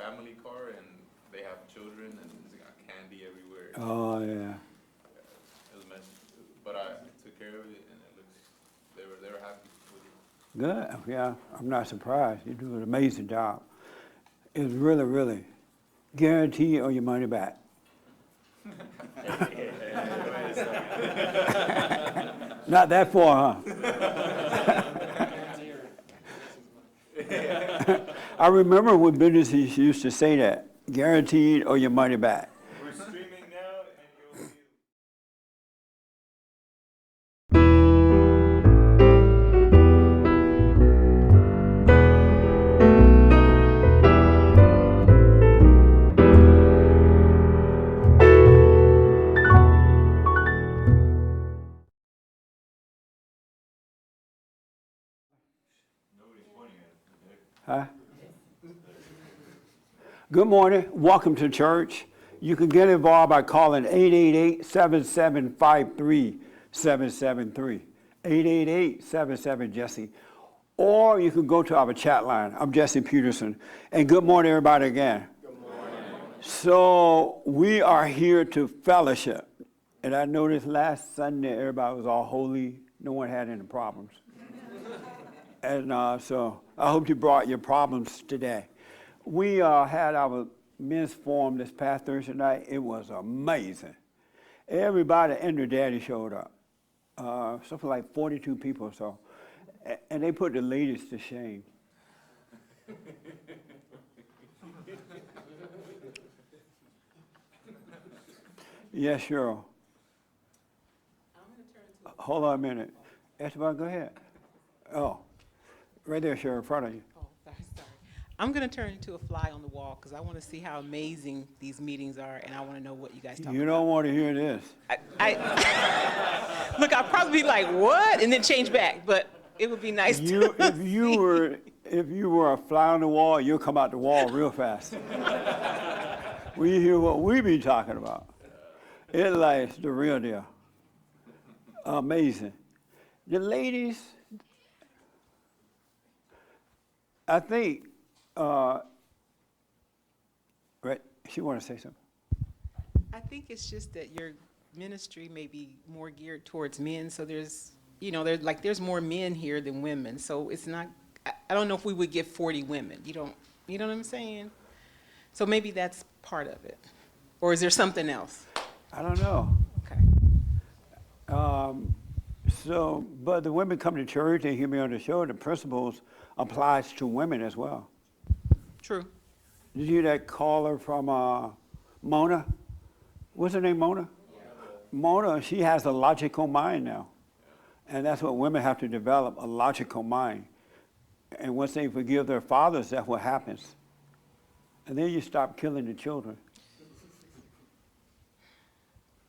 family car, and they have children, and it's got candy everywhere. Oh, yeah. It was messy, but I took care of it, and it looks, they were happy with it. Good, yeah, I'm not surprised. You do an amazing job. It's really, really guaranteed or your money back. Not that far, huh? I remember when businesses used to say that, guaranteed or your money back. We're streaming now, and you'll see. Nobody's pointing at it. Huh? Good morning. Welcome to church. You can get involved by calling 888-7753-773. 888-77-JESSE. Or you can go to our chat line. I'm Jesse Peterson. And good morning, everybody, again. Good morning. So we are here to fellowship. And I noticed last Sunday, everybody was all holy. No one had any problems. And so I hope you brought your problems today. We had our men's forum this past Thursday night. It was amazing. Everybody and their daddy showed up. Something like 42 people or so. And they put the ladies to shame. Yes, Cheryl. Hold on a minute. Esteban, go ahead. Oh, right there, Cheryl, in front of you. Oh, sorry. I'm going to turn into a fly on the wall because I want to see how amazing these meetings are, and I want to know what you guys talk about. You don't want to hear this. Look, I'll probably be like, what? And then change back, but it would be nice to If you were a fly on the wall, you'll come out the wall real fast. When you hear what we be talking about, it likes the real deal. Amazing. The ladies, I think, right, she want to say something. I think it's just that your ministry may be more geared towards men, so there's more men here than women, so it's not, I don't know if we would get 40 women, you know what I'm saying? So maybe that's part of it. Or is there something else? I don't know. Okay. But the women come to church, they hear me on the show, the principles applies to women as well. True. Did you hear that caller from Mona? What's her name, Mona? Yeah. Mona, she has a logical mind now. And that's what women have to develop, a logical mind. And once they forgive their fathers, that's what happens. And then you stop killing the children.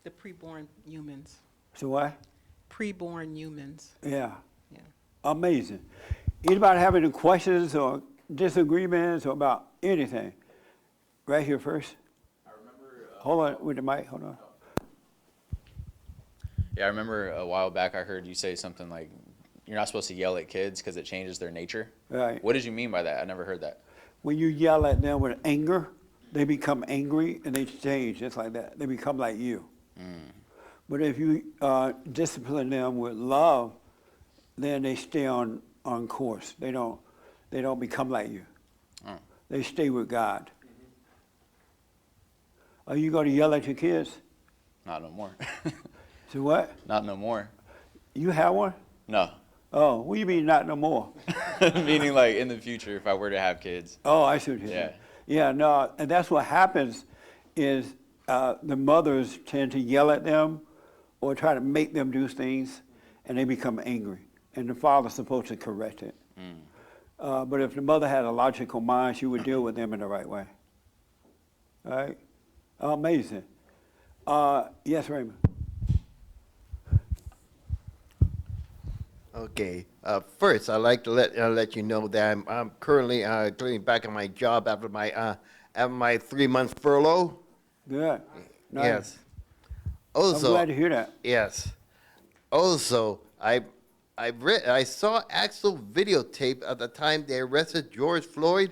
The preborn humans. So what? Preborn humans. Yeah. Yeah. Amazing. Anybody have any questions or disagreements or about anything? Right here first. I remember. Hold on with the mic. Hold on. Yeah, I remember a while back I heard you say something like, you're not supposed to yell at kids because it changes their nature. Right. What did you mean by that? I never heard that. When you yell at them with anger, they become angry and they change just like that. They become like you. But if you discipline them with love, then they stay on course. They don't become like you. Oh. They stay with God. Are you going to yell at your kids? Not no more. So what? Not no more. You have one? No. Oh, what do you mean not no more? Meaning like in the future if I were to have kids. Oh, I see what you're saying. Yeah, no, and that's what happens is the mothers tend to yell at them or try to make them do things, and they become angry. And the father's supposed to correct it. But if the mother had a logical mind, she would deal with them in the right way. All right? Amazing. Yes, Raymond. Okay. First, I'd like to let you know that I'm currently getting back on my job after my 3-month furlough. Good. Nice. Yes. Also, I'm glad to hear that. yes. Also, I saw actual videotape of the time they arrested George Floyd,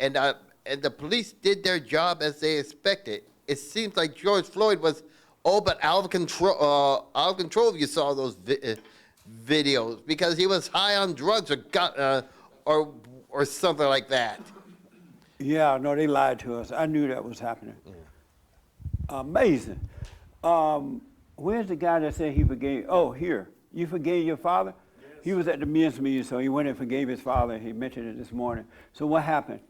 and and the police did their job as they expected. It seems like George Floyd was all but out of control if you saw those videos, because he was high on drugs or something like that. Yeah, no, they lied to us. I knew that was happening. Amazing. Where's the guy that said he forgave? Oh, here. You forgave your father? Yes. He was at the men's meeting, so he went and forgave his father. He mentioned it this morning. So what happened?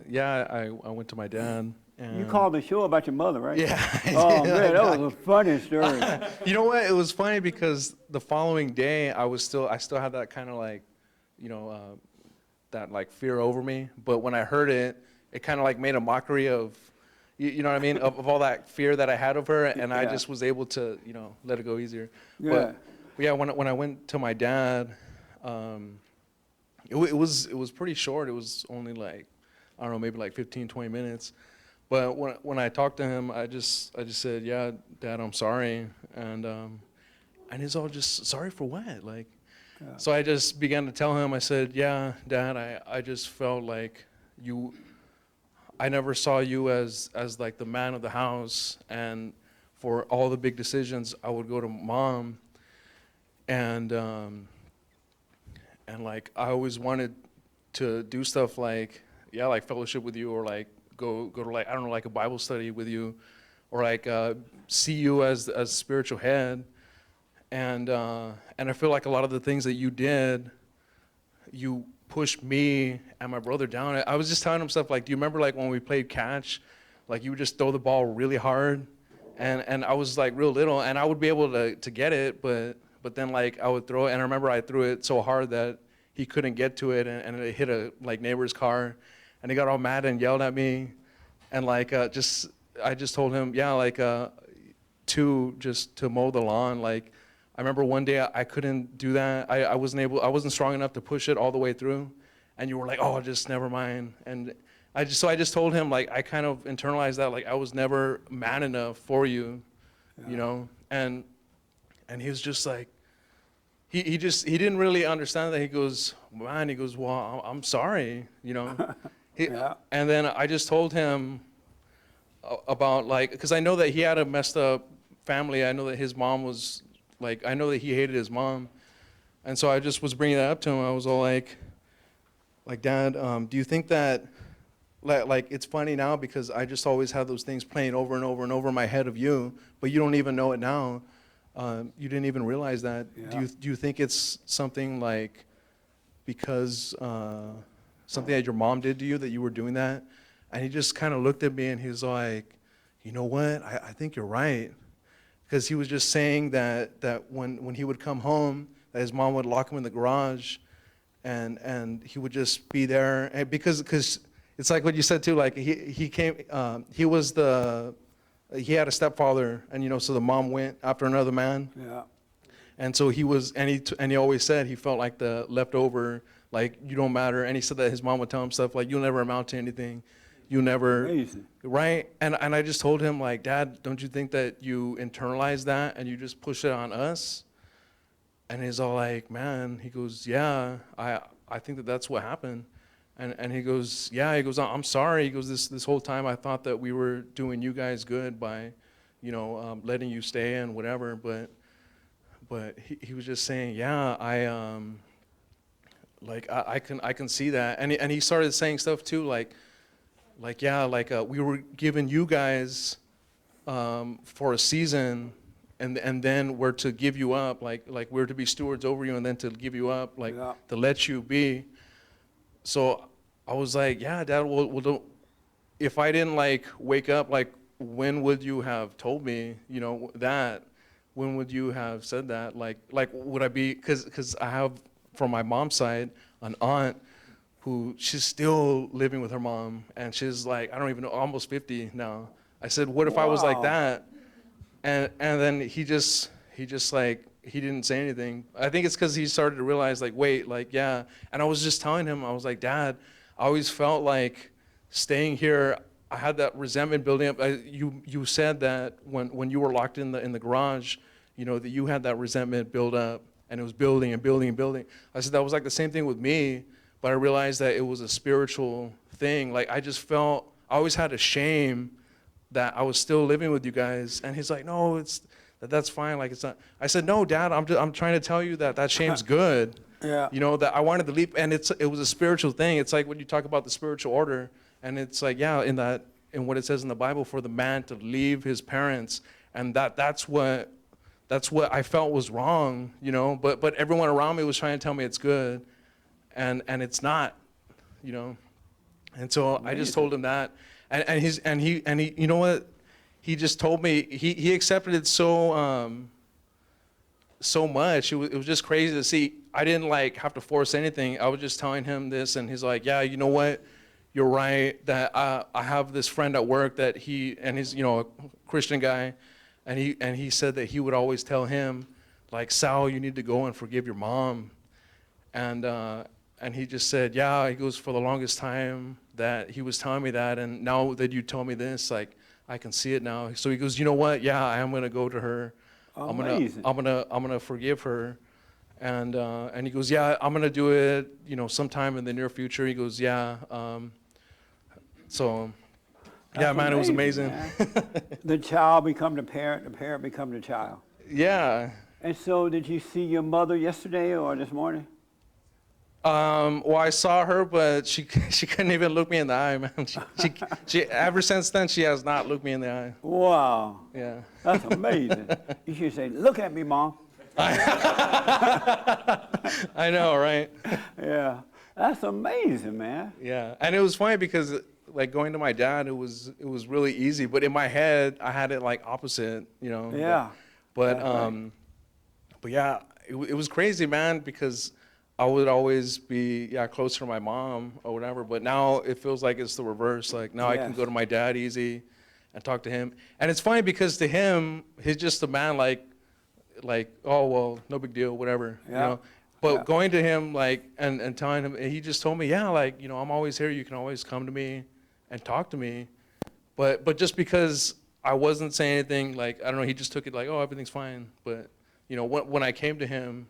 Yeah, I went to my dad. And You called the show about your mother, right? Yeah. Oh, man, that was a funny story. You know what? It was funny because the following day I still had that kind of like, that like fear over me. But when I heard it, it kind of like made a mockery of, you know what I mean, of all that fear that I had of her, and I just was able to, let it go easier. Yeah. But yeah, when I went to my dad, it was pretty short. It was only like, I don't know, maybe like 15, 20 minutes. But when I talked to him, I just said, yeah, Dad, I'm sorry. And he's all just, sorry for what? Like, so I just began to tell him, I said, yeah, Dad, I just felt like I never saw you as like the man of the house, and for all the big decisions, I would go to Mom, and like I always wanted to do stuff like, like fellowship with you, or like go to like, I don't know, like a Bible study with you, or like see you as spiritual head, and I feel like a lot of the things that you did, you pushed me and my brother down. I was just telling him stuff like, do you remember like when we played catch, like you would just throw the ball really hard, and I was like real little, and I would be able to get it, but then like I would throw it, and I remember I threw it so hard that he couldn't get to it, and it hit a like neighbor's car, and he got all mad and yelled at me, and like I just told him, yeah, like to mow the lawn. Like I remember one day I couldn't do that. I wasn't strong enough to push it all the way through, and you were like, oh, just never mind. And I just told him, like, I kind of internalized that, like I was never man enough for you, and he was just like, he didn't really understand that. He goes, man, well, I'm sorry, And then I just told him about, like, because I know that he had a messed up family. I know that his mom was, like, I know that he hated his mom. And so I just was bringing that up to him. I was all like, Dad, do you think that, like, it's funny now because I just always have those things playing over and over and over in my head of you, but you don't even know it now. You didn't even realize that. Yeah. Do you think it's something like because something that your mom did to you that you were doing that? And he just kind of looked at me and he was like, you know what? I think you're right. Because he was just saying that when he would come home, that his mom would lock him in the garage, and he would just be there. And because it's like what you said too. Like he came, he had a stepfather, and so the mom went after another man. Yeah. And so he was, and he always said he felt like the leftover, like you don't matter. And he said that his mom would tell him stuff like, you'll never amount to anything. You never, Amazing. right? And I just told him, like, Dad, don't you think that you internalize that and you just push it on us? And he's all like, man, he goes, yeah, I think that that's what happened. And he goes, yeah, he goes, I'm sorry. He goes, this whole time I thought that we were doing you guys good by, letting you stay and whatever. But he was just saying, yeah, I can see that. And he started saying stuff too, like we were giving you guys for a season, and then we're to give you up, like we're to be stewards over you, and then to give you up, like to let you be. So I was like, yeah, Dad, well, if I didn't like wake up, like when would you have told me, that? When would you have said that? Like would I be? Because I have from my mom's side an aunt who she's still living with her mom, and she's like, I don't even know, almost 50 now. I said, what if I was like that? And then he just like, he didn't say anything. I think it's because he started to realize, like, wait, like, yeah. And I was just telling him, I was like, Dad, I always felt like staying here, I had that resentment building up. You said that when you were locked in the garage, that you had that resentment build up, and it was building and building and building. I said that was like the same thing with me. But I realized that it was a spiritual thing. Like I just felt, I always had a shame that I was still living with you guys. And he's like, no, that's fine. Like it's not. I said, no, Dad, I'm trying to tell you that shame's good. Yeah. You know, that I wanted to leave, and it was a spiritual thing. It's like when you talk about the spiritual order, and it's like, yeah, in what it says in the Bible, for the man to leave his parents, and that's what I felt was wrong, you know. But everyone around me was trying to tell me it's good, and it's not, you know. And so I just told him that, and he, you know what, he just told me he accepted it so much. It was just crazy to see. I didn't like have to force anything. I was just telling him this, and he's like, yeah, you know what, you're right. That I have this friend at work that he's, you know, a Christian guy, and he said that he would always tell him, like, Sal, you need to go and forgive your mom, and he just said, yeah. He goes, for the longest time that he was telling me that, and now that you told me this, like, I can see it now. So he goes, you know what? Yeah, I am gonna go to her. Amazing. I'm gonna forgive her, and he goes, yeah, I'm gonna do it, you know, sometime in the near future. He goes, yeah. So, yeah, That's man, it was amazing. man. The child become the parent become the child. Yeah. And so, did you see your mother yesterday or this morning? Well, I saw her, but she couldn't even look me in the eye, man. She ever since then she has not looked me in the eye. Wow. Yeah. That's amazing. You should say, look at me, Mom. I know, right? Yeah. That's amazing, man. Yeah, and it was funny because like going to my dad, it was really easy, but in my head I had it like opposite, you know. Yeah. But That's right. but yeah, it was crazy, man, because I would always be closer to my mom or whatever, but now it feels like it's the reverse. Like now I can Yes. go to my dad easy and talk to him, and it's funny because to him he's just a man like oh well, no big deal, whatever, you Yeah. know. But Yeah. going to him like and telling him, he just told me, yeah, like, you know, I'm always here. You can always come to me and talk to me. But just because I wasn't saying anything, like, I don't know, he just took it like, oh, everything's fine. But, you know, when I came to him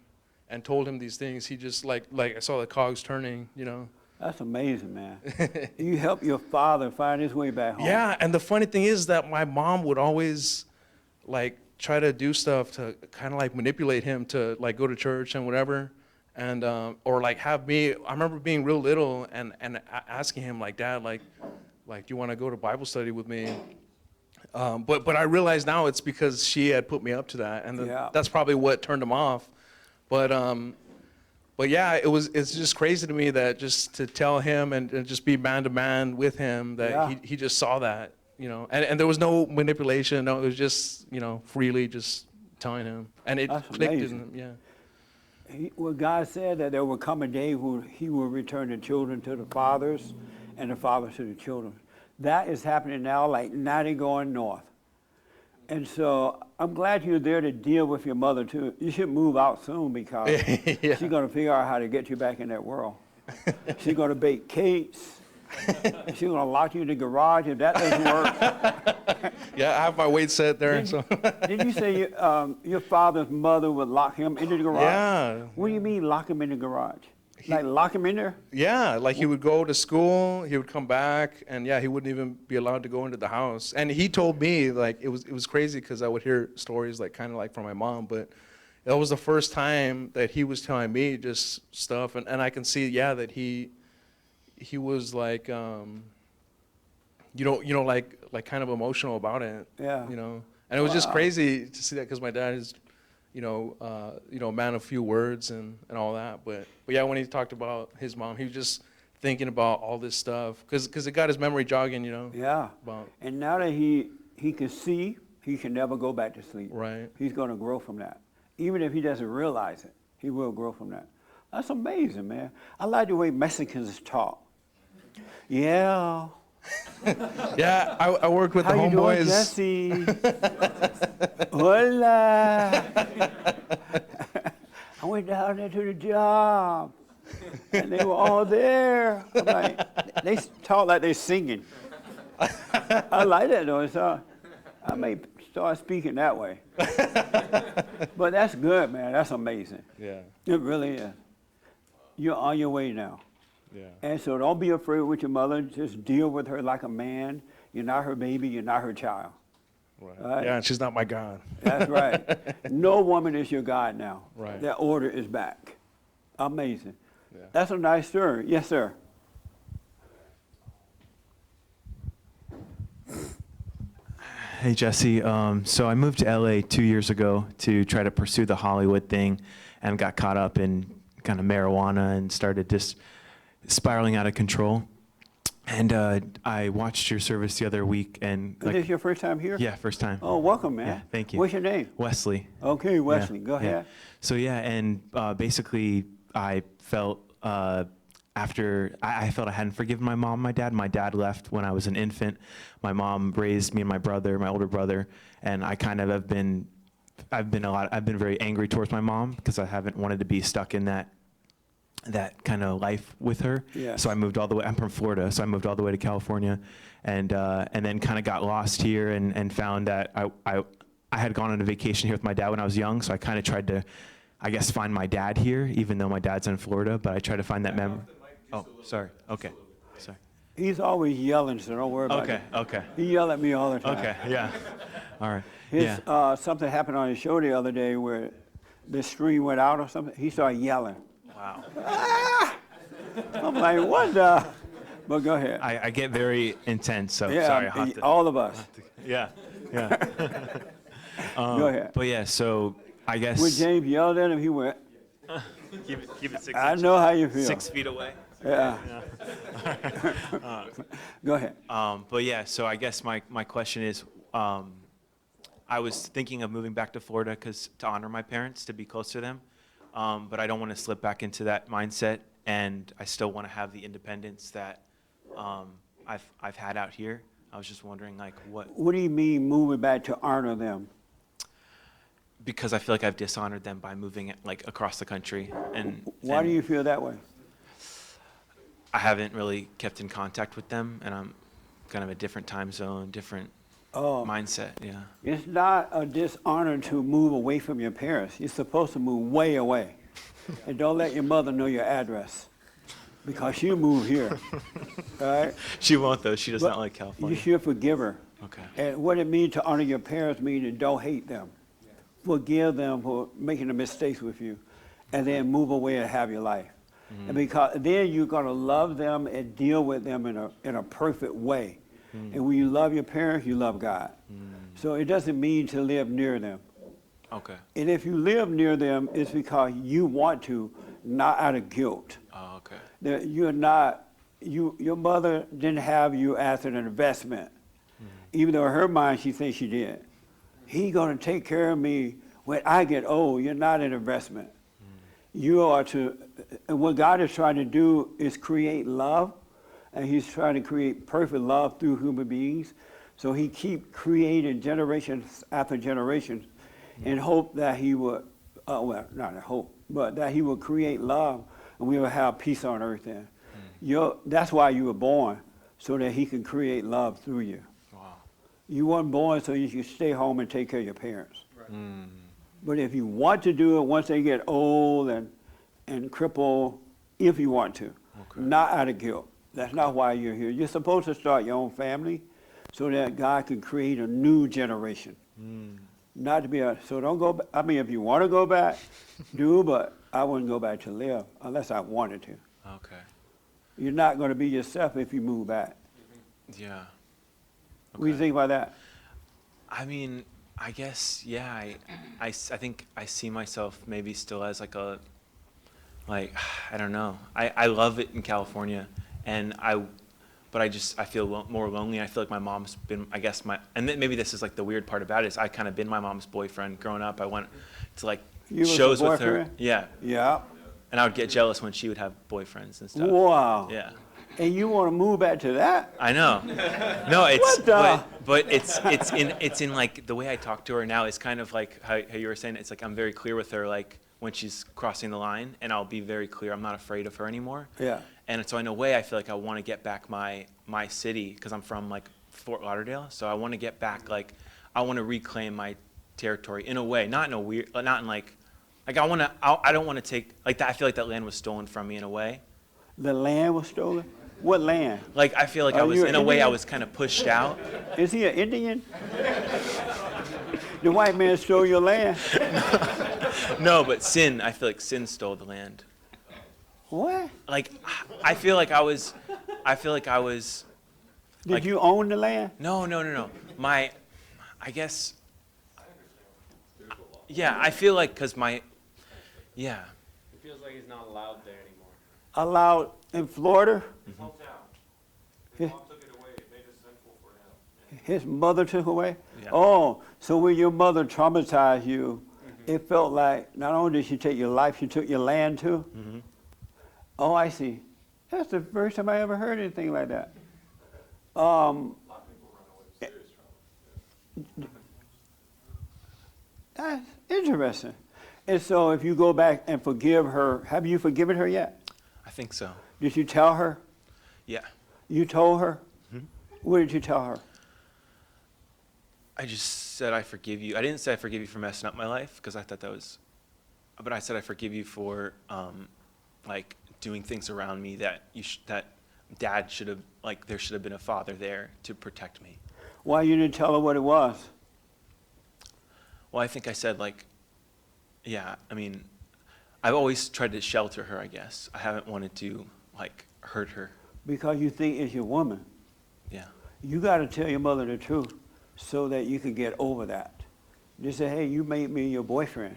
and told him these things, he just like I saw the cogs turning, you know. That's amazing, man. You helped your father find his way back home. Yeah, and the funny thing is that my mom would always like try to do stuff to kind of like manipulate him to like go to church and whatever. And or like have me. I remember being real little and asking him like, Dad, like do you want to go to Bible study with me? But I realize now it's because she had put me up to that, and Yeah. that's probably what turned him off. But yeah, it's just crazy to me that just to tell him and just be man to man with him that Yeah. he just saw that, you know, and there was no manipulation. No, it was just, you know, freely just telling him, and it That's clicked in amazing. him. Yeah. Well, God said that there will come a day when he will return the children to the fathers and the fathers to the children. That is happening now, like 90 going north. And so I'm glad you're there to deal with your mother too. You should move out soon because Yeah. she's going to figure out how to get you back in that world. She's going to bake cakes. She's going to lock you in the garage if that doesn't work. Yeah, I have my weight set there. So. Did you say your father's mother would lock him into the garage? Yeah. What do you mean lock him in the garage? Like lock him in there? Yeah, like he would go to school, he would come back, and yeah, he wouldn't even be allowed to go into the house. And he told me, like, it was crazy because I would hear stories like kind of like from my mom, but that was the first time that he was telling me just stuff, and I can see, yeah, that he was like, you know, like kind of emotional about it. Yeah. You know, and it was just Wow. crazy to see that because my dad is, you know, a man of few words and all that. But yeah, when he talked about his mom, he was just thinking about all this stuff because it got his memory jogging, you know. Yeah. About, And now that he can see, he can never go back to sleep. right. He's going to grow from that. Even if he doesn't realize it, he will grow from that. That's amazing, man. I like the way Mexicans talk. Yeah. Yeah, I worked with How the you doing, homeboys. Jesse? Hola. I went down there to the job, and they were all there. I'm like, they talk like they're singing. I like that though. So I may start speaking that way. But that's good, man. That's amazing. Yeah. It really is. You're on your way now. Yeah. And so don't be afraid with your mother. Just deal with her like a man. You're not her baby. You're not her child. Right. Yeah, and she's not my God. That's right. No woman is your God now. Right. That order is back. Amazing. Yeah. That's a nice story. Yes, sir. Hey Jesse, so I moved to LA 2 years ago to try to pursue the Hollywood thing, and got caught up in kind of marijuana and started just spiraling out of control. And I watched your service the other week, and Is this your first time here? yeah, first time. Oh, welcome, man. Yeah, thank you. What's your name? Wesley. Okay, Wesley. Yeah, Go yeah. ahead. So yeah, and basically I felt after I felt I hadn't forgiven my mom and my dad. My dad left when I was an infant. My mom raised me and my brother, my older brother, and I kind of I've been very angry towards my mom because I haven't wanted to be stuck in that kind of life with her. Yeah. So I moved all the way. I'm from Florida, so I moved all the way to California, and then kind of got lost here and found that I had gone on a vacation here with my dad when I was young. So I kind of tried to, I guess, find my dad here, even though my dad's in Florida. But I tried to find that memory. Oh, sorry. Okay. Sorry. He's always yelling, so don't worry about it. Okay. He yell at me all the time. Okay. Yeah. All right. His, Yeah. something happened on his show the other day where the stream went out or something. He started yelling. Wow. I'm like, what the? But go ahead. I get very intense, so Yeah, sorry. I'll have to, all of us. yeah. Go ahead. But yeah, so I guess When James yelled at him, he went, keep it 6 I inches, know how you feel. 6 feet away. Yeah. Go ahead. But yeah, so I guess my question is, I was thinking of moving back to Florida to honor my parents, to be close to them. But I don't want to slip back into that mindset, and I still want to have the independence that I've had out here. I was just wondering, like, What do you mean moving back to honor them? because I feel like I've dishonored them by moving like across the country, and Why do you feel that way? I haven't really kept in contact with them, and I'm kind of a different time zone, different Oh, mindset. Yeah. it's not a dishonor to move away from your parents. You're supposed to move way away. And don't let your mother know your address because she'll move here. All right? She won't though. She does But not like You California. should forgive her. Okay. And what it means to honor your parents means to don't hate them. Forgive them for making the mistakes with you. And then move away and have your life. And because then you're going to love them and deal with them in a perfect way. And when you love your parents, you love God. So it doesn't mean to live near them. Okay. And if you live near them, it's because you want to, not out of guilt. Oh, okay. That you're not, your mother didn't have you as an investment. Even though in her mind she thinks she did. He's going to take care of me when I get old. You're not an investment. You are to, and what God is trying to do is create love, and he's trying to create perfect love through human beings. So he keep creating generations after generations in hope that he would, well, not in hope, but that he will create love and we will have peace on earth then. That's why you were born, so that he can create love through you. Wow. You weren't born so you could stay home and take care of your parents. But if you want to do it once they get old and crippled, if you want to, Okay. not out of guilt. That's not why you're here. You're supposed to start your own family so that God can create a new generation. Not to be so don't go back. I mean, if you want to go back, do, but I wouldn't go back to live unless I wanted to. Okay. You're not going to be yourself if you move back. Yeah. What do you think about that? I mean, I guess, yeah, I think I see myself maybe still as like I don't know. I love it in California, but I feel more lonely. I feel like my mom's been, I guess maybe this is like the weird part about it is I kind of been my mom's boyfriend growing up. I went to like You was a shows with her. boyfriend? Yeah. Yeah. And I would get jealous when she would have boyfriends and stuff. Wow. Yeah. And you want to move back to that? I know. No, it's What the- but it's in like the way I talk to her now is kind of like how you were saying. It's like I'm very clear with her, like when she's crossing the line, and I'll be very clear. I'm not afraid of her anymore. Yeah. And so in a way, I feel like I want to get back my city because I'm from like Fort Lauderdale. So I want to get back, like I want to reclaim my territory in a way, not in a weird, not in like I don't want to take like that. I feel like that land was stolen from me in a way. The land was stolen? What land? Like, I feel like I Are was, you in a way, I Indian? was kind of pushed out. Is he an Indian? The white man stole your land? No, but sin, I feel like sin stole the land. What? Like, I feel like I was, Did Like- you own the land? no. I guess, yeah, I feel like, yeah. It feels like he's not allowed there anymore. Allowed in Florida? His hometown. Yeah. His mom took it away. It made it sinful for him. His mother took away? Yeah. Oh, so when your mother traumatized you, it felt like not only did she take your life, she took your land too? Mm-hmm. Oh, I see. That's the first time I ever heard anything like that. That's interesting. And so if you go back and forgive her, have you forgiven her yet? I think so. Did you tell her? Yeah. You told her? Mhm. What did you tell her? I just said I forgive you. I didn't say I forgive you for messing up my life because I thought that was, but I said I forgive you for like doing things around me that that dad should have, like there should have been a father there to protect me. Why you didn't tell her what it was? Well, I think I said like, yeah, I mean, I've always tried to shelter her, I guess. I haven't wanted to like hurt her. Because you think it's your woman. Yeah. You got to tell your mother the truth so that you can get over that. Just say, hey, you made me your boyfriend.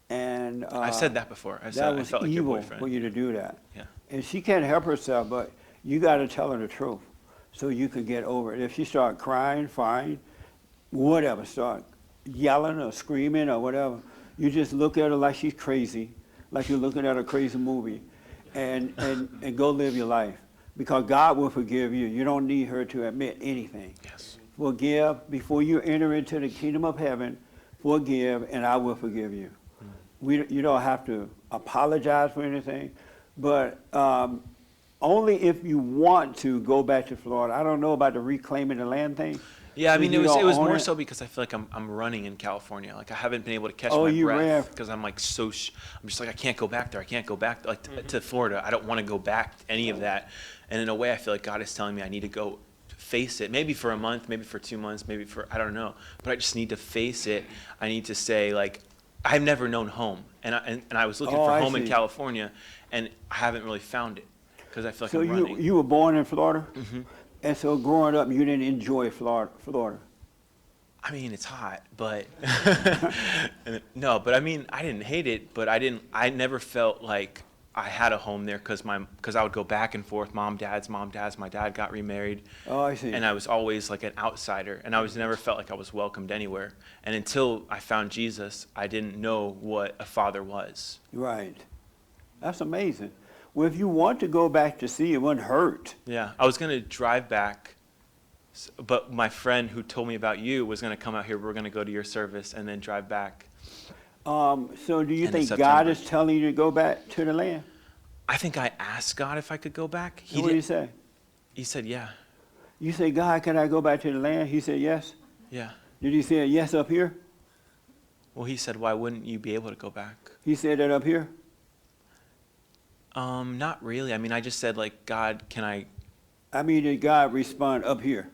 And I've said that before. I said that I was felt like your evil boyfriend. for you to do that. Yeah. And she can't help herself, but you got to tell her the truth so you can get over it. If she start crying, fine, whatever, start yelling or screaming or whatever, you just look at her like she's crazy, like you're looking at a crazy movie, and go live your life. Because God will forgive you. You don't need her to admit anything. Yes. Forgive before you enter into the kingdom of heaven. Forgive, and I will forgive you. You don't have to apologize for anything, but only if you want to go back to Florida. I don't know about the reclaiming the land thing. Yeah, I If mean, you it was don't own more it. so because I feel like I'm running in California. Like I haven't been able to catch Oh, my you ran. breath because I'm like I'm just like I can't go back there. I can't go back like to Florida. I don't want to go back to any of that. And in a way, I feel like God is telling me I need to go face it. Maybe for a month, maybe for 2 months, maybe for I don't know. But I just need to face it. I need to say like I've never known home, and I was looking Oh, for I home in see. California, and I haven't really found it because I feel like So I'm running. you were born in Florida? Mhm. And so growing up, you didn't enjoy Florida. I mean, it's hot, but no, but I mean, I didn't hate it, but I never felt like I had a home there because I would go back and forth, mom, dad's, my dad got remarried, Oh, I see. and I was always like an outsider, and I was never felt like I was welcomed anywhere. And until I found Jesus, I didn't know what a father was. Right. That's amazing. Well, if you want to go back to see, it wouldn't hurt. Yeah, I was gonna drive back, but my friend who told me about you was gonna come out here. We're gonna go to your service and then drive back. So do you End of think God September. is telling you to go back to the land? I think I asked God if I could go back. And what did he say? He said, yeah, You say, God, can I go back to the land? He said, yes. yeah. Did he say yes up here? Well, he said, why wouldn't you be able to go back? He said that up here? Not really. I mean, I just said, like, God, can I? I mean, did God respond up here?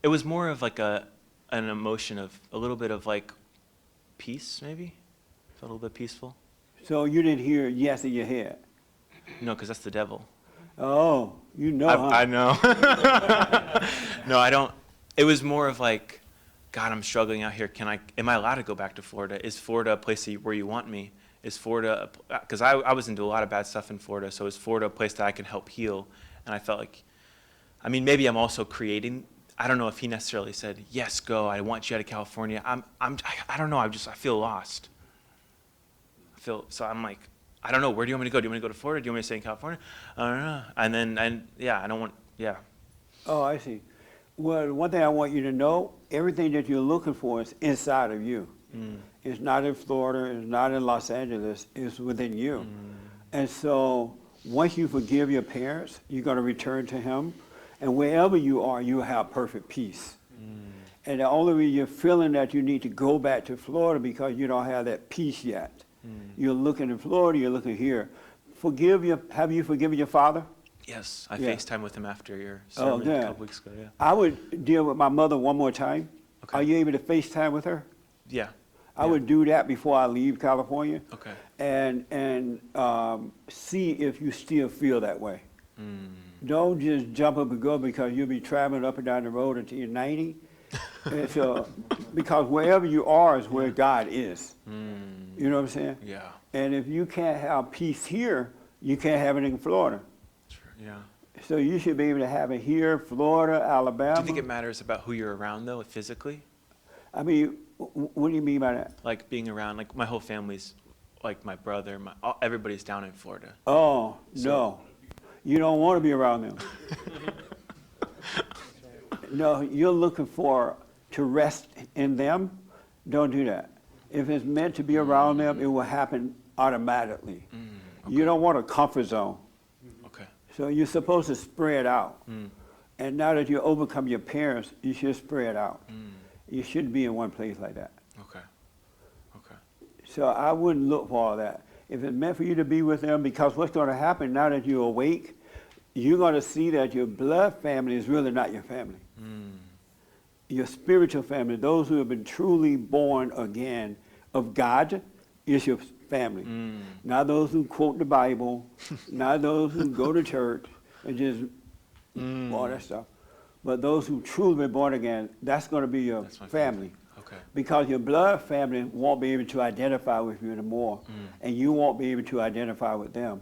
It was more of like an emotion of a little bit of like peace, maybe. Felt a little bit peaceful. So you didn't hear yes in your head? No, because that's the devil. Oh, you know, huh? I know. No, I don't. It was more of like, God, I'm struggling out here. Am I allowed to go back to Florida? Is Florida a place where you want me? Is Florida, because I was into a lot of bad stuff in Florida, so is Florida a place that I can help heal? And I felt like, I mean, maybe I'm also creating, I don't know if he necessarily said, yes, go, I want you out of California. I don't know, I feel lost. So I'm like, I don't know, where do you want me to go? Do you want me to go to Florida? Do you want me to stay in California? I don't know. Oh, I see. Well, one thing I want you to know, everything that you're looking for is inside of you. It's not in Florida, it's not in Los Angeles, it's within you. And so once you forgive your parents, you're going to return to him. And wherever you are, you'll have perfect peace. And the only reason you're feeling that you need to go back to Florida because you don't have that peace yet. You're looking in Florida, you're looking here. have you forgiven your father? Yes, I Yeah. FaceTime with him after your Oh, sermon a good. couple weeks ago. Yeah. I would deal with my mother one more time. Okay. Are you able to FaceTime with her? Yeah. I Yeah. would do that before I leave California. Okay. And see if you still feel that way. Mm. Don't just jump up and go because you'll be traveling up and down the road until you're 90. And so, because wherever you are is where God is. Mm. You know what I'm saying? Yeah. And if you can't have peace here, you can't have it in Florida. Sure. Yeah. So you should be able to have it here, Florida, Alabama. Do you think it matters about who you're around though, physically? I mean, what do you mean by that? Like being around, like my whole family's, like my brother, everybody's down in Florida. Oh, So- no. You don't want to be around them. No, you're looking to rest in them. Don't do that. If it's meant to be around them, it will happen automatically. You don't want a comfort zone. Okay. So you're supposed to spread out. Mm. And now that you overcome your parents, you should spread out. Mm. You shouldn't be in one place like that. Okay. Okay. So I wouldn't look for all that. If it's meant for you to be with them, because what's going to happen now that you're awake, you're going to see that your blood family is really not your family. Mm. Your spiritual family, those who have been truly born again of God, is your family. Mm. Not those who quote the Bible, not those who go to church and just all that stuff. But those who truly been born again, that's going to be your That's my family. Okay. Because your blood family won't be able to identify with you anymore, and you won't be able to identify with them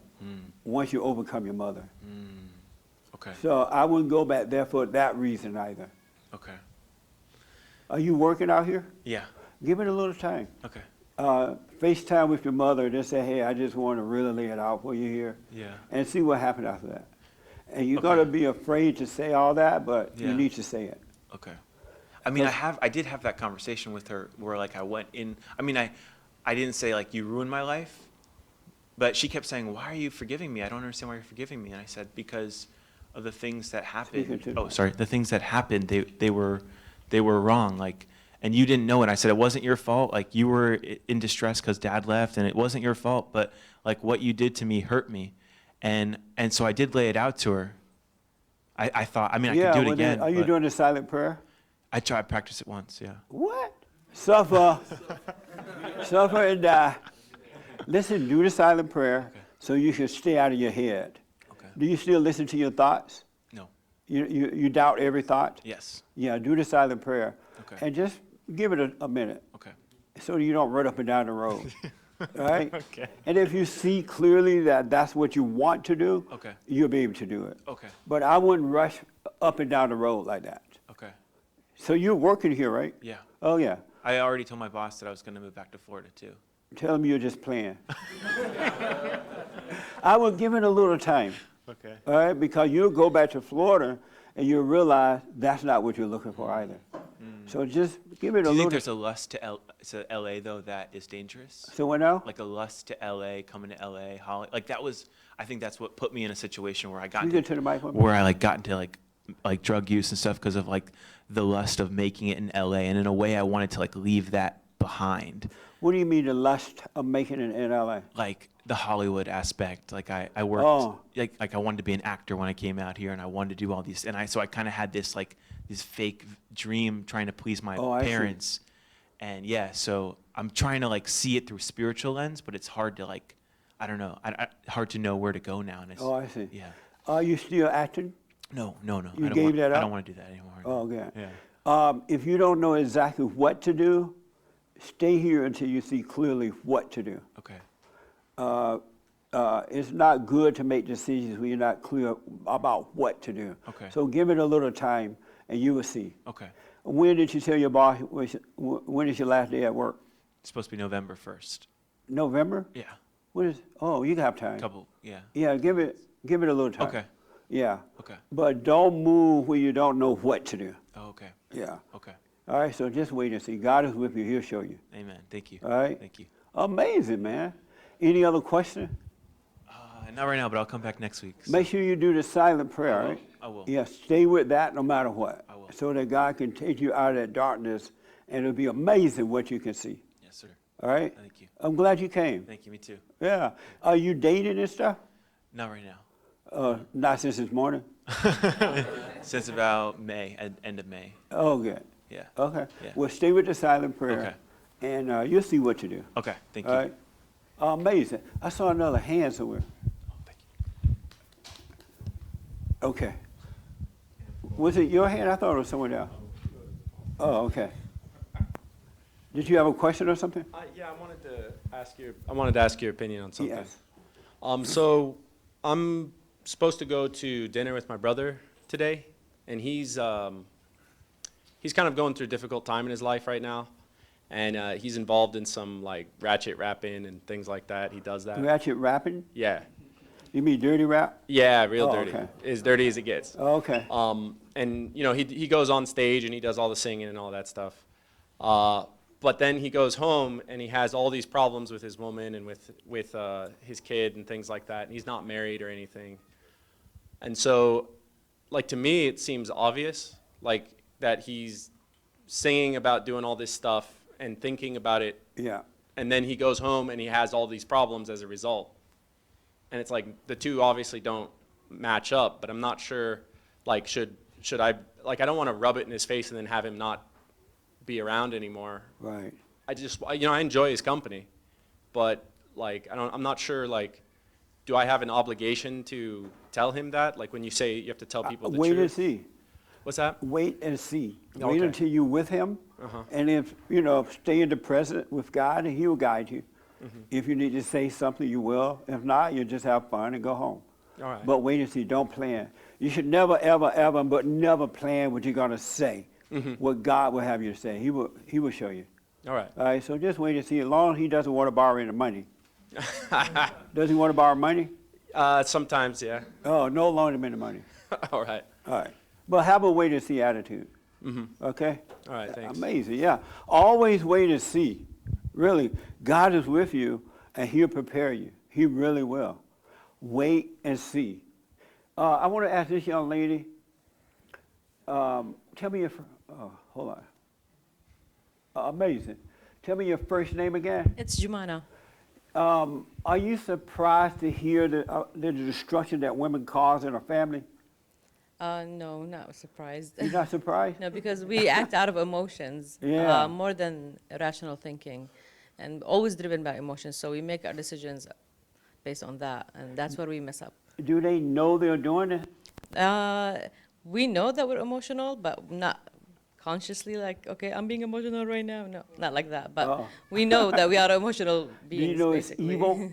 once you overcome your mother. Okay. So I wouldn't go back there for that reason either. Okay. Are you working out here? Yeah. Give it a little time. Okay. FaceTime with your mother. Just say, hey, I just want to really lay it out for you here, Yeah. and see what happens after that. And you're Okay. going to be afraid to say all that, but you Yeah. need to say it. Okay. I mean, I did have that conversation with her where like I went in, I mean, I didn't say like, you ruined my life, but she kept saying, why are you forgiving me? I don't understand why you're forgiving me. And I said, because of the things that Speaking happened. to the Oh, mic. sorry. The things that happened, they were wrong. Like, and you didn't know it. I said, it wasn't your fault. Like you were in distress because dad left and it wasn't your fault, but like what you did to me hurt me. And so I did lay it out to her. I thought, I mean, I could do it well, then, again. are you but doing the silent prayer? I tried practice it once. Yeah. What? Suffer. Suffer and die. Listen, do the silent prayer so you can stay out of your head. Okay. Do you still listen to your thoughts? No. You doubt every thought? Yes. Yeah, do the silent prayer. Okay. And just give it a minute Okay. so you don't run up and down the road. All right? Okay. And if you see clearly that that's what you want to do, Okay. you'll be able to do it. Okay. But I wouldn't rush up and down the road like that. Okay. So you're working here, right? Yeah. Oh, yeah. I already told my boss that I was going to move back to Florida too. Tell them you're just playing. I would give it a little time, Okay. all right? Because you'll go back to Florida and you'll realize that's not what you're looking for either. So just give it Do a you little. think there's a lust to LA though that is dangerous? So what now? Like a lust to LA, coming to LA, like that was. I think that's what put me in a situation where I got You into, get to the mic one. where I like got into like drug use and stuff because of like the lust of making it in LA, and in a way I wanted to like leave that behind. What do you mean the lust of making it in LA? Like the Hollywood aspect. Like I worked Oh. like I wanted to be an actor when I came out here, and I wanted to do all these, and so I kind of had this like this fake dream trying to please my Oh, I see. parents, and yeah, so I'm trying to like see it through spiritual lens, but it's hard to like, I don't know, hard to know where to go now. And it's, Oh, I see. Yeah. Are you still acting? No. You I don't gave want, that I up? don't want to do that anymore. Oh, okay. Yeah. If you don't know exactly what to do, stay here until you see clearly what to do. Okay. It's not good to make decisions when you're not clear about what to do. Okay. So give it a little time, and you will see. Okay. When did you tell your boss, when is your last day at work? It's supposed to be November 1st. November? Yeah. What is, oh, you have time. Couple. Yeah. Yeah, give it a little time. Okay. Yeah. Okay. But don't move where you don't know what to do. Oh, okay. Yeah. Okay. All right, so just wait and see. God is with you. He'll show you. Amen. Thank you. All right? Thank you. Amazing, man. Any other question? Not right now, but I'll come back next week. Make sure you do the silent prayer, all right? I will. Yeah, stay with that no matter what. I will. So that God can take you out of that darkness, and it'll be amazing what you can see. Yes, sir. All right? Thank you. I'm glad you came. Thank you. Me too. Yeah. Are you dating and stuff? Not right now. Not since this morning? Since about May, end of May. Oh, good. Yeah. Okay. Yeah. Well, stay with the silent prayer. Okay. And you'll see what to do. Okay. Thank All you. right? Amazing. I saw another hand somewhere. Thank you. Okay. Was it your hand? I thought it was someone else. Oh, okay. Did you have a question or something? Yeah, I wanted to ask your opinion on something. Yes. So I'm supposed to go to dinner with my brother today, and he's kind of going through a difficult time in his life right now, and he's involved in some like ratchet rapping and things like that. He does that. Ratchet rapping? Yeah. You mean dirty rap? Yeah, real Oh, dirty. okay. As dirty as it gets. Oh, okay. And you know, he goes on stage and he does all the singing and all that stuff. But then he goes home and he has all these problems with his woman and with his kid and things like that. And he's not married or anything. And so, like, to me, it seems obvious, like, that he's singing about doing all this stuff and thinking about it. Yeah. And then he goes home and he has all these problems as a result. And it's like the two obviously don't match up, but I'm not sure, like, should I, like, I don't want to rub it in his face and then have him not be around anymore. Right. I just, you know, I enjoy his company, but, like, I'm not sure, like, do I have an obligation to tell him that? Like, when you say you have to tell people the Wait truth. and see. What's that? Wait and see. Okay. Wait until you're with him. Uh-huh. And if, you know, stay in the present with God and he will guide you. Mm-hmm. If you need to say something, you will. If not, you just have fun and go home. All right. But wait and see. Don't plan. You should never, ever, ever, but never plan what you're going to say. Mm-hmm. What God will have you to say. He will show you. All right. All right, so just wait and see. As long as he doesn't want to borrow any money. Does he want to borrow money? Sometimes, yeah. Oh, no loan him any money. All right. All right. But have a wait and see attitude. Mm-hmm. Okay? All right, thanks. Amazing, yeah. Always wait and see. Really, God is with you and he'll prepare you. He really will. Wait and see. I want to ask this young lady, tell me your, hold on. Amazing. Tell me your first name again. It's Jumana. Are you surprised to hear the destruction that women cause in a family? No, not surprised. You're not surprised? No, because we act out of emotions Yeah. more than rational thinking, and always driven by emotions. So we make our decisions based on that, and that's where we mess up. Do they know they're doing it? We know that we're emotional, but not consciously like, okay, I'm being emotional right now. No, not like that. But Oh. we know that we are emotional Do beings. you know it's basically. evil?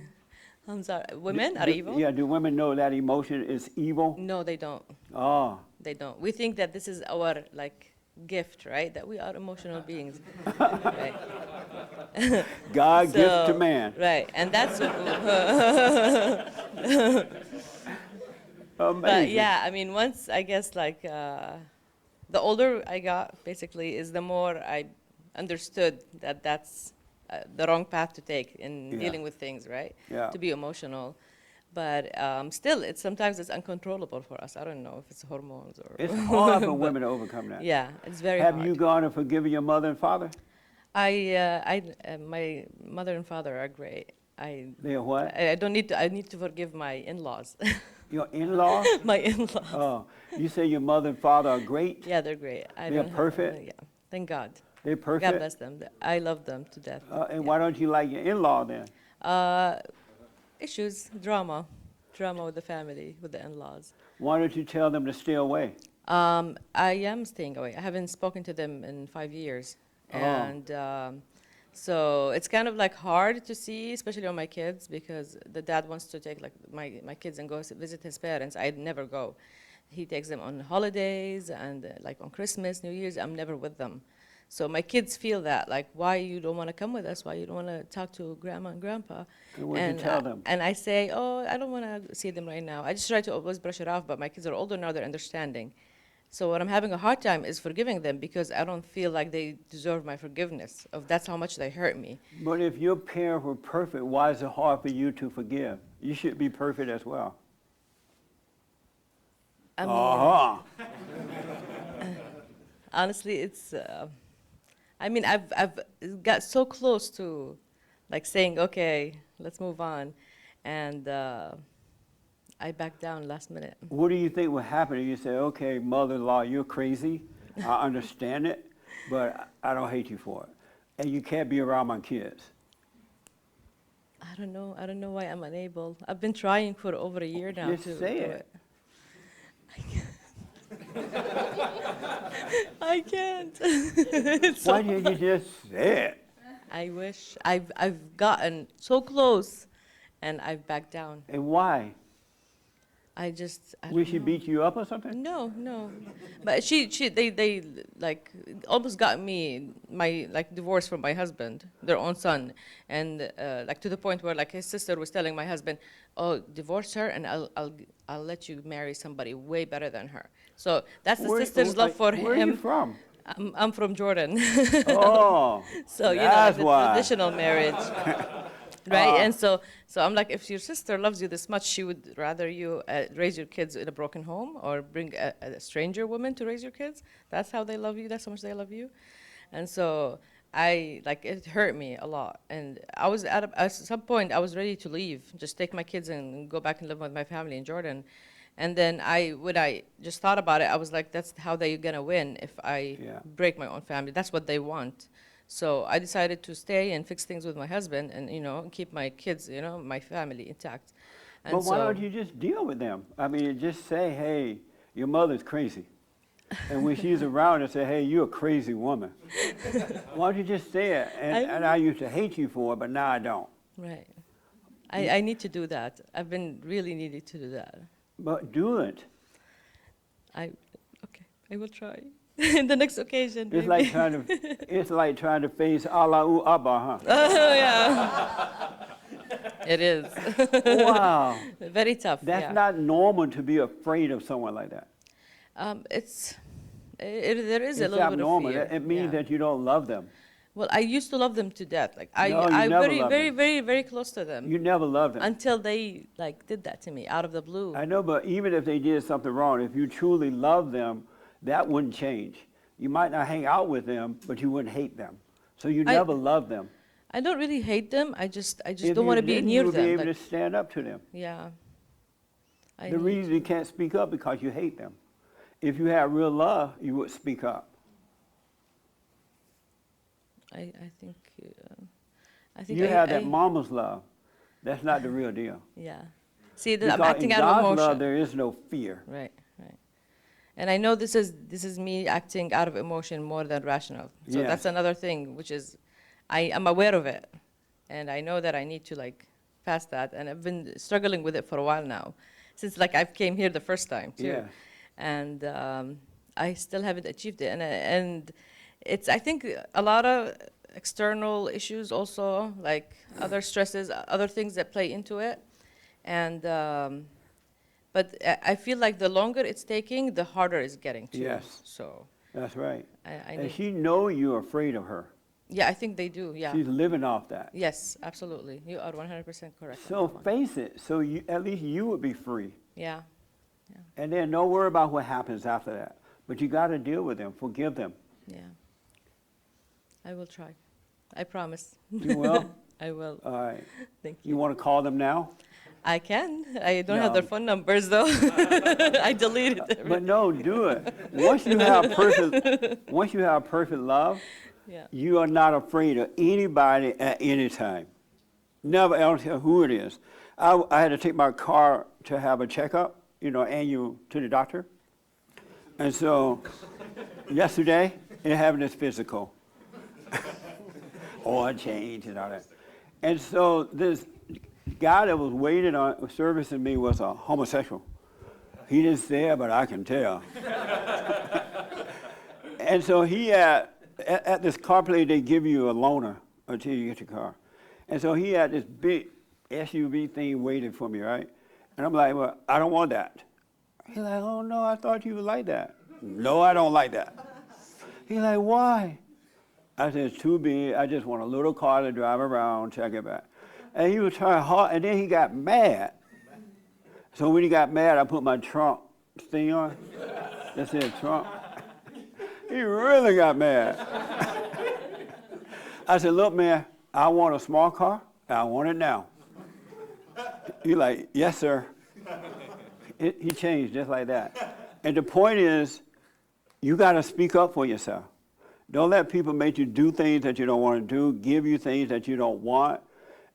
I'm sorry. Women are Do- evil? Yeah, do women know that emotion is evil? No, they don't. Oh, They don't. We think that this is our like gift, right? That we are emotional beings. Right. God gives to So- man. Right, and that's. Amazing. But yeah, I mean, once I guess like the older I got, basically, is the more I understood that that's the wrong path to take in Yeah. dealing with things, right? Yeah. To be emotional, but still, sometimes it's uncontrollable for us. I don't know if it's hormones or. It's hard for women to overcome that. Yeah, it's very Have hard. you gone and forgiven your mother and father? My mother and father are great. They are what? I don't need to. I need to forgive my in-laws. Your in-laws? My in-laws. Oh, you say your mother and father are great? Yeah, they're great. They're don't have- perfect? yeah, thank God. They're God perfect? bless them. I love them to death. And why don't you like your in-law then? Issues, drama with the family, with the in-laws. Why don't you tell them to stay away? I am staying away. I haven't spoken to them in 5 years. Oh. And so it's kind of like hard to see, especially on my kids, because the dad wants to take like my kids and go visit his parents. I'd never go. He takes them on holidays and like on Christmas, New Year's, I'm never with them. So my kids feel that, like, why you don't want to come with us? Why you don't want to talk to grandma and grandpa? And what do you tell them? And I say, oh, I don't want to see them right now. I just try to always brush it off, but my kids are older now, they're understanding. So what I'm having a hard time is forgiving them because I don't feel like they deserve my forgiveness. That's how much they hurt me. But if your parents were perfect, why is it hard for you to forgive? You should be perfect as well. I mean, Uh-huh. honestly, it's. I mean, I've got so close to like saying, okay, let's move on. And I backed down last minute. What do you think would happen if you say, okay, mother-in-law, you're crazy, I understand it, but I don't hate you for it, and you can't be around my kids? I don't know. I don't know why I'm unable. I've been trying for over a year now Just to say do it. I can't. It's so Why didn't you just say it? I wish. I've gotten so close, and I've backed down. And why? I Will don't she know. beat you up or something? No. But they like almost got me my like divorce from my husband, their own son, and like to the point where like his sister was telling my husband, "Oh, divorce her, and I'll let you marry somebody way better than her." So that's the sister's love for him. Where are you from? I'm from Jordan. Oh, So, that's the why. traditional marriage, right? And so I'm like, if your sister loves you this much, she would rather you raise your kids in a broken home or bring a stranger woman to raise your kids. That's how they love you. That's how much they love you. And so it hurt me a lot. And I was at some point, I was ready to leave, just take my kids and go back and live with my family in Jordan. And then when I just thought about it, I was like, that's how they're gonna win if I break my own family. That's what they want. So I decided to stay and fix things with my husband and, keep my kids, my family intact. And But why don't you just deal with them? I mean, just say, hey, your mother's crazy. And when she's around, say, hey, you're a crazy woman. Why don't you just say it? And I used to hate you for it, but now I don't. Right. I need to do that. I've been really needing to do that. But do it. I will try. In the next occasion. It's maybe. like trying to face Allahu Akbar, huh? Oh, yeah. It is. Wow. Very tough. That's not normal to be afraid of someone like that. There is a It's little abnormal. bit of fear. It means that you don't love them. Well, I used to love them to death. Like No, you I never very, loved very, them. very, very close to them. You never loved them. Until they did that to me out of the blue. I know, but even if they did something wrong, if you truly love them, that wouldn't change. You might not hang out with them, but you wouldn't hate them. So you never loved them. I don't really hate them. I just If don't want to you be did, near you would them. be able Like, to stand up to them. yeah. The reason you can't speak up because you hate them. If you had real love, you would speak up. I think You have that mama's love. That's not the real deal. Yeah. See, I'm Because acting in out of God's emotion. love, there is no fear. Right. And I know this is me acting out of emotion more than rational. So Yes. that's another thing, which is I'm aware of it, and I know that I need to pass that. And I've been struggling with it for a while now, since I've came here the first time too, Yes. and I still haven't achieved it. And it's I think a lot of external issues also, like other stresses, other things that play into it, and. But I feel like the longer it's taking, the harder it's getting too. Yes. So That's right. I And need, she know you're afraid of her. yeah, I think they do. Yeah. She's living off that. Yes, absolutely. You are 100% correct. on So that one. face it, so at least you would be free. Yeah. And then don't worry about what happens after that. But you got to deal with them, forgive them. Yeah. I will try. I promise. You will? I will. All right. Thank You you. want to call them now? I can. I don't have their No. phone numbers though. I deleted them. But no, do it. Once you have perfect love, Yeah. you are not afraid of anybody at any time. Never, I don't care who it is. I had to take my car to have a checkup, annual to the doctor. And so yesterday, it happened as physical. Oil change and all that. And so this guy that was waiting on servicing me was a homosexual. He didn't say it, but I can tell. And so he had, at this car place, they give you a loaner until you get your car. And so he had this big SUV thing waiting for me, right? And I'm like, well, I don't want that. He's like, oh no, I thought you would like that. No, I don't like that. He's like, why? I said, it's too big. I just want a little car to drive around, check it back. And he was trying hard, and then he got mad. So when he got mad, I put my Trump thing on that said Trump. He really got mad. I said, look, man, I want a small car, and I want it now. You're like, yes, sir. He changed just like that. And the point is, you got to speak up for yourself. Don't let people make you do things that you don't want to do, give you things that you don't want.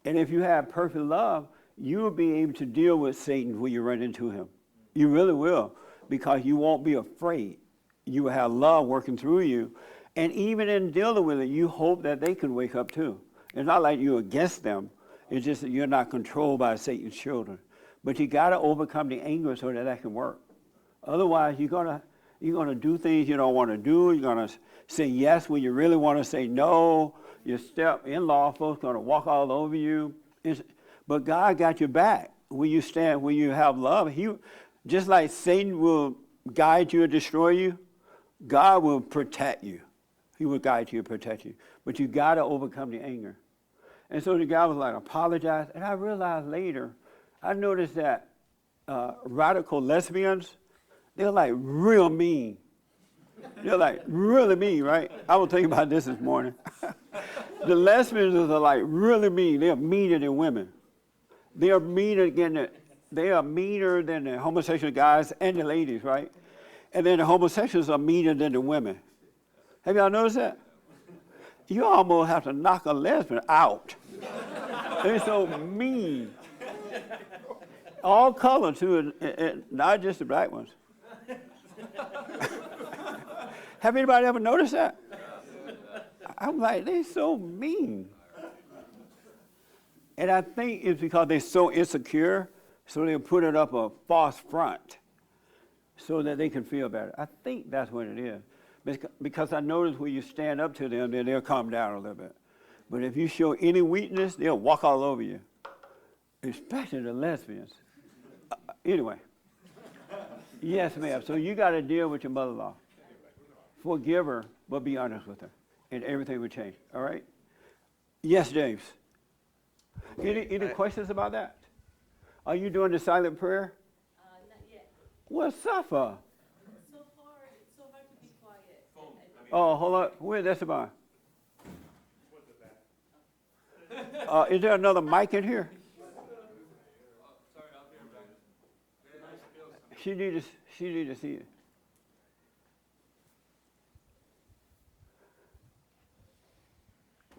And if you have perfect love, you will be able to deal with Satan when you run into him. You really will, because you won't be afraid. You will have love working through you. And even in dealing with it, you hope that they can wake up too. It's not like you're against them. It's just that you're not controlled by Satan's children. But you got to overcome the anger so that that can work. Otherwise, you're gonna do things you don't want to do. You're gonna say yes when you really want to say no. Your step-in-law folks gonna walk all over you. But God got your back when you stand, when you have love. Just like Satan will guide you and destroy you, God will protect you. He will guide you and protect you. But you got to overcome the anger. And so the guy was like, apologize. And I realized later, I noticed that radical lesbians, they're like real mean. They're like really mean, right? I was thinking about this morning. The lesbians are like really mean. They're meaner than women. They are meaner than the homosexual guys and the ladies, right? And then the homosexuals are meaner than the women. Have y'all noticed that? You almost have to knock a lesbian out. They're so mean. All color too, and not just the black ones. Have anybody ever noticed that? I'm like, they're so mean. And I think it's because they're so insecure, so they'll put it up a false front so that they can feel better. I think that's what it is. Because I notice when you stand up to them, then they'll calm down a little bit. But if you show any weakness, they'll walk all over you, especially the lesbians. Anyway. Yes, ma'am. So you got to deal with your mother-in-law. Forgive her, but be honest with her, and everything will change. All right? Yes, James. Any questions about that? Are you doing the silent prayer? Not yet. What's up for? It's so hard to be quiet. Oh, hold on. Where's Esteban? Is there another mic in here? She need to see it.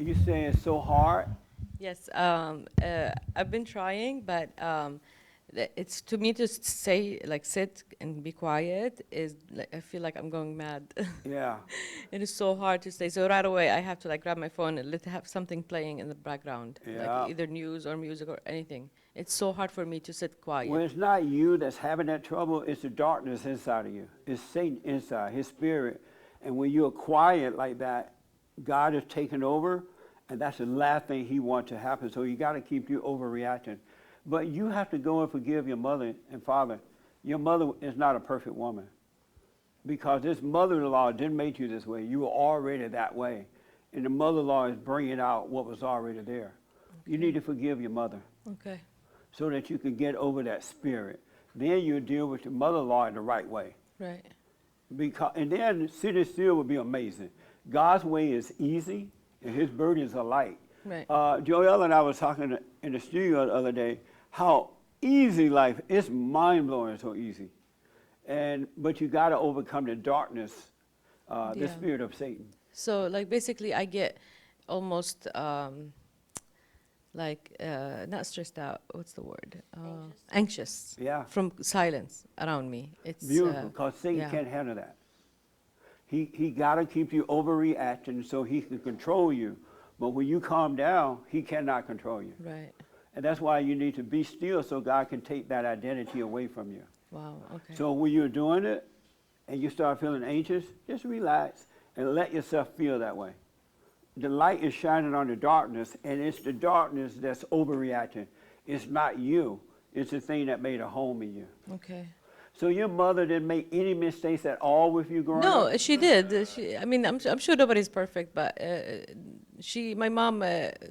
You saying it's so hard? Yes, I've been trying, but it's to me to say like sit and be quiet is like, I feel like I'm going mad. Yeah. It is so hard to stay. So right away I have to like grab my phone and have something playing in the background, Yeah. like either news or music or anything. It's so hard for me to sit quiet. When it's not you that's having that trouble, it's the darkness inside of you. It's Satan inside, his spirit. And when you're quiet like that, God is taking over, and that's the last thing he wants to happen. So you got to keep you overreacting. But you have to go and forgive your mother and father. Your mother is not a perfect woman, because this mother-in-law didn't make you this way. You were already that way. And the mother-in-law is bringing out what was already there. Okay. You need to forgive your mother. Okay. So that you can get over that spirit. Then you deal with your mother-in-law in the right way. Right. And then sitting still would be amazing. God's way is easy, and his burdens are light. Right. Joel and I was talking in the studio the other day how easy life is. Mind-blowing, so easy. But you got to overcome the darkness, the spirit of Satan. So like basically I get almost not stressed out. What's the word? Anxious. Yeah. From silence around me. It's beautiful, because Satan can't handle that. He got to keep you overreacting so he can control you. But when you calm down, he cannot control you. Right. And that's why you need to be still so God can take that identity away from you. Wow. Okay. So when you're doing it and you start feeling anxious, just relax and let yourself feel that way. The light is shining on the darkness, and it's the darkness that's overreacting. It's not you. It's the thing that made a home in you. Okay. So your mother didn't make any mistakes at all with you growing up? No, she did. I mean, I'm sure nobody's perfect, but my mom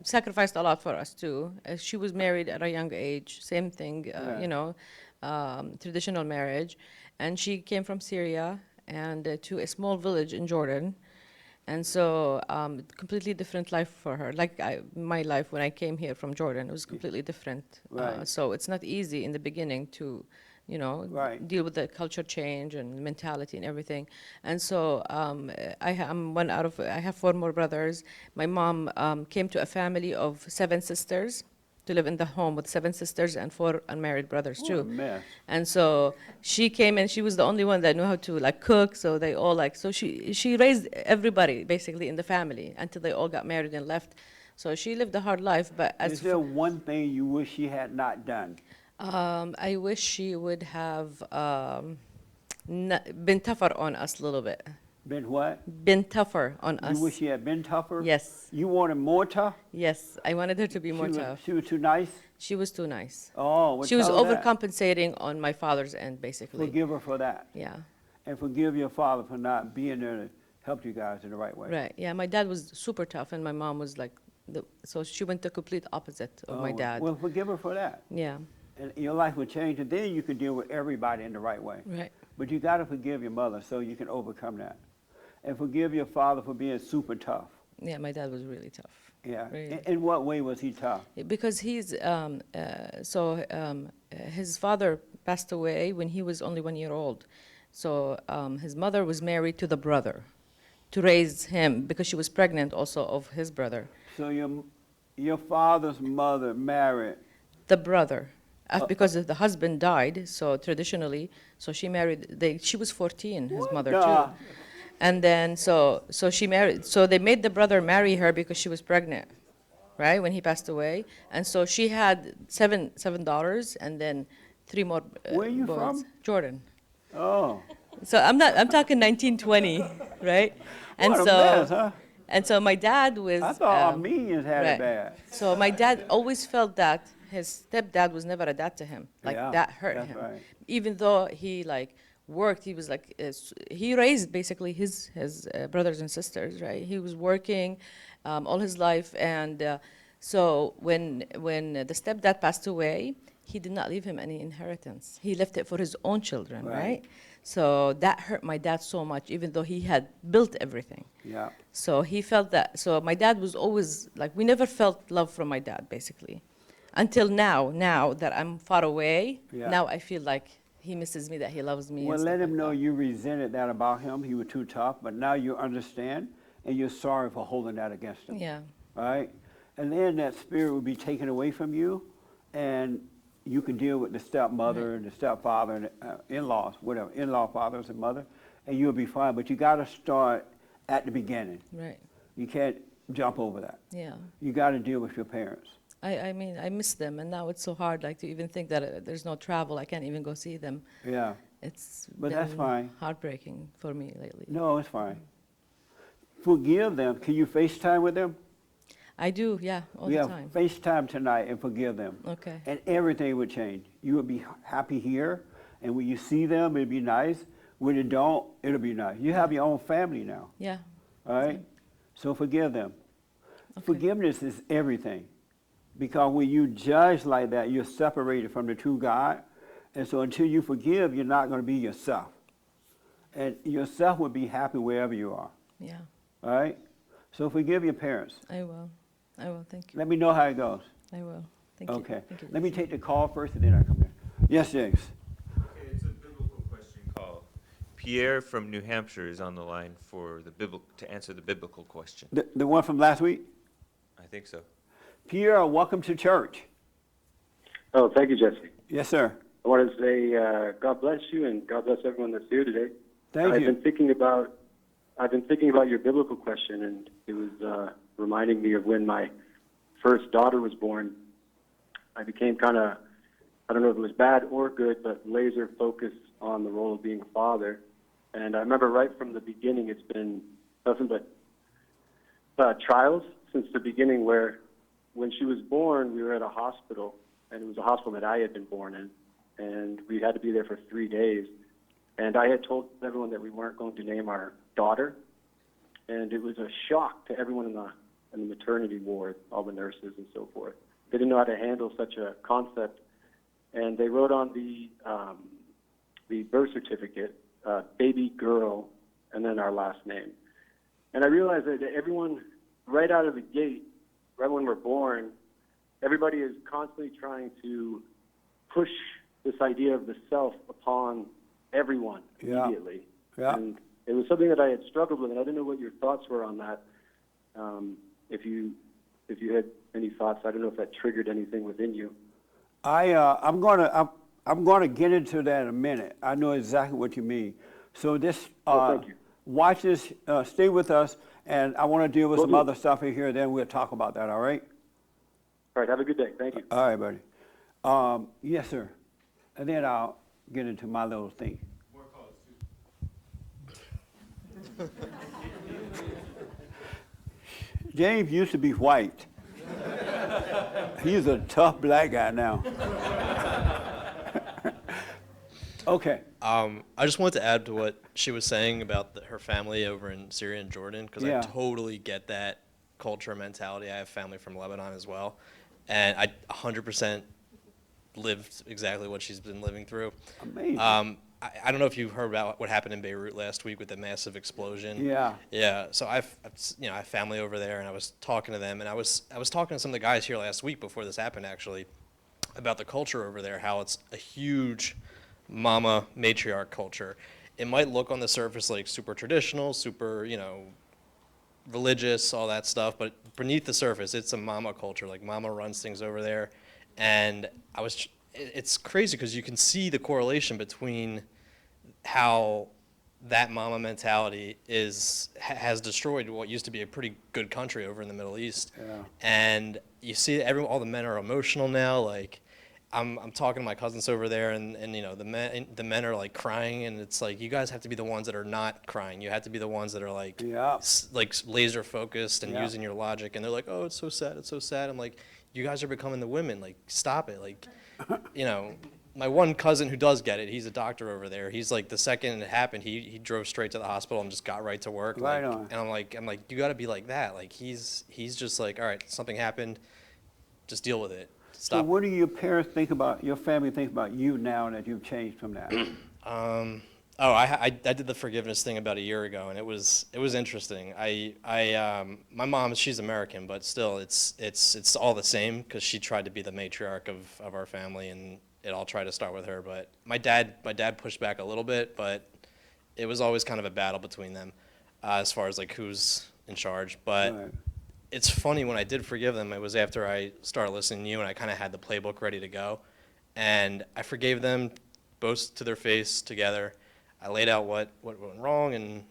sacrificed a lot for us too. She was married at a young age, same thing, traditional marriage, and she came from Syria and to a small village in Jordan, And so, completely different life for her. Like my life when I came here from Jordan, it was completely different. Right. So it's not easy in the beginning to, Right. deal with the culture change and mentality and everything. And so I'm one out of, I have four more brothers. My mom came to a family of 7 sisters to live in the home with 7 sisters and 4 unmarried brothers What a too. mess. And so she came and she was the only one that knew how to like cook. So they all like, so she raised everybody basically in the family until they all got married and left. So she lived a hard life, but Is there one thing you wish she had not done? I wish she would have been tougher on us a little bit. Been what? Been tougher on us. You wish she had been tougher? Yes. You wanted more tough? Yes, I wanted her to be more tough. She was too nice? She was too nice. Oh, well, She was tell her that. overcompensating on my father's end, basically. Forgive her for that. Yeah. And forgive your father for not being there to help you guys in the right way. Right. Yeah, my dad was super tough, and my mom was like, so she went the complete opposite of my Oh, dad. Well, forgive her for that. Yeah. And your life will change, and then you can deal with everybody in the right way. Right. But you got to forgive your mother so you can overcome that. And forgive your father for being super tough. Yeah, my dad was really tough. Yeah. Really. In what way was he tough? Because his father passed away when he was only 1 year old. So his mother was married to the brother to raise him because she was pregnant also of his brother. So your father's mother married. The brother, because the husband died, so traditionally, so she married, she was 14, his mother the- too. And then, so she married, so they made the brother marry her because she was pregnant, right, when he passed away. And so she had seven daughters and then 3 more Where are you boys. from? Jordan. Oh. So I'm talking 1920, right? And What a so, mess, huh? and so my dad was. I thought Armenians had right. it bad. So my dad always felt that his stepdad was never a dad to him. Like Yeah, that hurt that's him. right. Even though he like worked, he was like he raised basically his brothers and sisters, right? He was working all his life, and so when the stepdad passed away, he did not leave him any inheritance. He left it for his own children, Right. right? So that hurt my dad so much, even though he had built everything. Yeah. So he felt that. So my dad was always like, we never felt love from my dad, basically. Until now that I'm far away, Yeah. now I feel like he misses me, that he loves me. and Well, stuff let him like know that. you resented that about him. He was too tough, but now you understand, and you're sorry for holding that against him. Yeah, All right? And then that spirit will be taken away from you, and you can deal with the stepmother and the stepfather and in-laws, whatever, in-law fathers and mother, and you'll be fine. But you got to start at the beginning. right. You can't jump over that. Yeah. You got to deal with your parents. I mean, I miss them, and now it's so hard, like, to even think that there's no travel. I can't even go see them. Yeah. It's But that's been fine. heartbreaking for me lately. No, it's fine. Forgive them. Can you FaceTime with them? I do, yeah, all the time. FaceTime tonight and forgive them. Okay. And everything would change. You would be happy here, and when you see them, it'd be nice. When you don't, it'll be nice. You have your own family now, Yeah. all right? So forgive them. Okay. Forgiveness is everything. Because when you judge like that, you're separated from the true God. And so until you forgive, you're not going to be yourself. And yourself will be happy wherever you are, Yeah, all right? So forgive your parents. I will. I will, thank you. Let me know how it goes. I will. Thank you. Okay. Thank you. Let me take the call first, and then I come there. Yes, James. Okay, it's a biblical question call. Pierre from New Hampshire is on the line for to answer the biblical question. The one from last week? I think so. Pierre, welcome to church. Oh, thank you, Jesse. Yes, sir. I want to say God bless you and God bless everyone that's here today. Thank I've you. been thinking about your biblical question, and it was reminding me of when my first daughter was born. I became kind of, I don't know if it was bad or good, but laser focused on the role of being a father. And I remember right from the beginning, it's been nothing but trials since the beginning, where when she was born, we were at a hospital, and it was a hospital that I had been born in, and we had to be there for 3 days. And I had told everyone that we weren't going to name our daughter, and it was a shock to everyone in the maternity ward, all the nurses and so forth. They didn't know how to handle such a concept, and they wrote on the birth certificate, baby girl, and then our last name. And I realized that everyone, right out of the gate, right when we're born, everybody is constantly trying to push this idea of the self upon everyone immediately. Yeah. And it was something that I had struggled with, and I didn't know what your thoughts were on that. If you had any thoughts, I don't know if that triggered anything within you. I'm gonna get into that in a minute. I know exactly what you mean. So this, thank you. watch this, stay with us, and I want to deal with Will some do. other stuff in here. Then we'll talk about that. All right? All right, have a good day. Thank you. All right, buddy. Yes, sir. And then I'll get into my little thing. James used to be white. He's a tough black guy now. Okay. I just wanted to add to what she was saying about her family over in Syria and Jordan, because Yeah. I totally get that culture and mentality. I have family from Lebanon as well, and I 100% lived exactly what she's been living through. Amazing. I don't know if you heard about what happened in Beirut last week with the massive explosion. Yeah. Yeah. So I have family over there, and I was talking to them, and I was talking to some of the guys here last week before this happened, actually, about the culture over there, how it's a huge mama matriarch culture. It might look on the surface like super traditional, super, religious, all that stuff, but beneath the surface, it's a mama culture. Like, mama runs things over there. And it's crazy because you can see the correlation between how that mama mentality has destroyed what used to be a pretty good country over in the Middle East. Yeah. And you see all the men are emotional now. Like, I'm talking to my cousins over there, and the men are like crying, and it's like, you guys have to be the ones that are not crying. You have to be the ones that are like Yeah. like laser focused and Yeah. using your logic. And they're like, oh, it's so sad, it's so sad. I'm like, you guys are becoming the women. Like, stop it. Like, my one cousin who does get it, he's a doctor over there. He's like, the second it happened, he drove straight to the hospital and just got right to work. Right like, on. And I'm like, you got to be like that. Like, he's just like, all right, something happened, just deal with it. So Stop. what do your parents think about, your family think about you now that you've changed from that? I did the forgiveness thing about a year ago, and it was interesting. My mom, she's American, but still, it's all the same, because she tried to be the matriarch of our family, and it all tried to start with her. But my dad pushed back a little bit, but it was always kind of a battle between them, as far as like who's in charge. But Right. it's funny, when I did forgive them, it was after I started listening to you, and I kind of had the playbook ready to go, and I forgave them both to their face together. I laid out what went wrong and,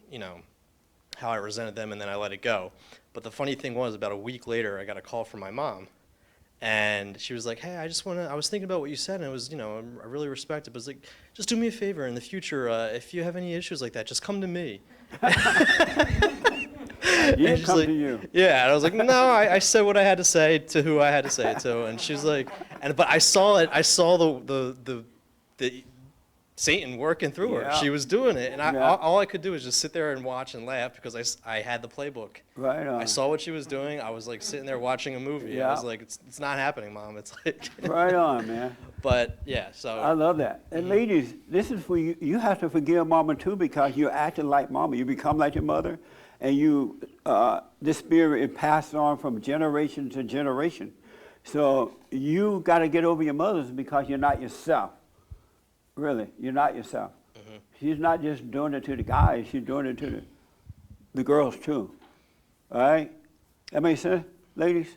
how I resented them, and then I let it go. But the funny thing was, about a week later, I got a call from my mom, and she was like, hey, I was thinking about what you said, and it was, I really respect it, but it's like, just do me a favor in the future, if you have any issues like that, just come to me. You And she's come like, to you. Yeah, and I was like, no, I said what I had to say to who I had to say it to, and she's like, but I saw the Satan working through her. Yeah. She was doing it, and Yeah. all I could do was just sit there and watch and laugh, because I had the playbook. Right on. I saw what she was doing. I was like sitting there watching a movie. Yeah. I was like, it's not happening, Mom. It's like, Right on, man. but yeah, so. I love that. And ladies, this is for you. You have to forgive mama too, because you're acting like mama. You become like your mother, and this spirit is passed on from generation to generation. So you got to get over your mothers, because you're not yourself. Really, you're not yourself. Mhm. She's not just doing it to the guys. She's doing it to the girls too. All right? That makes sense, ladies?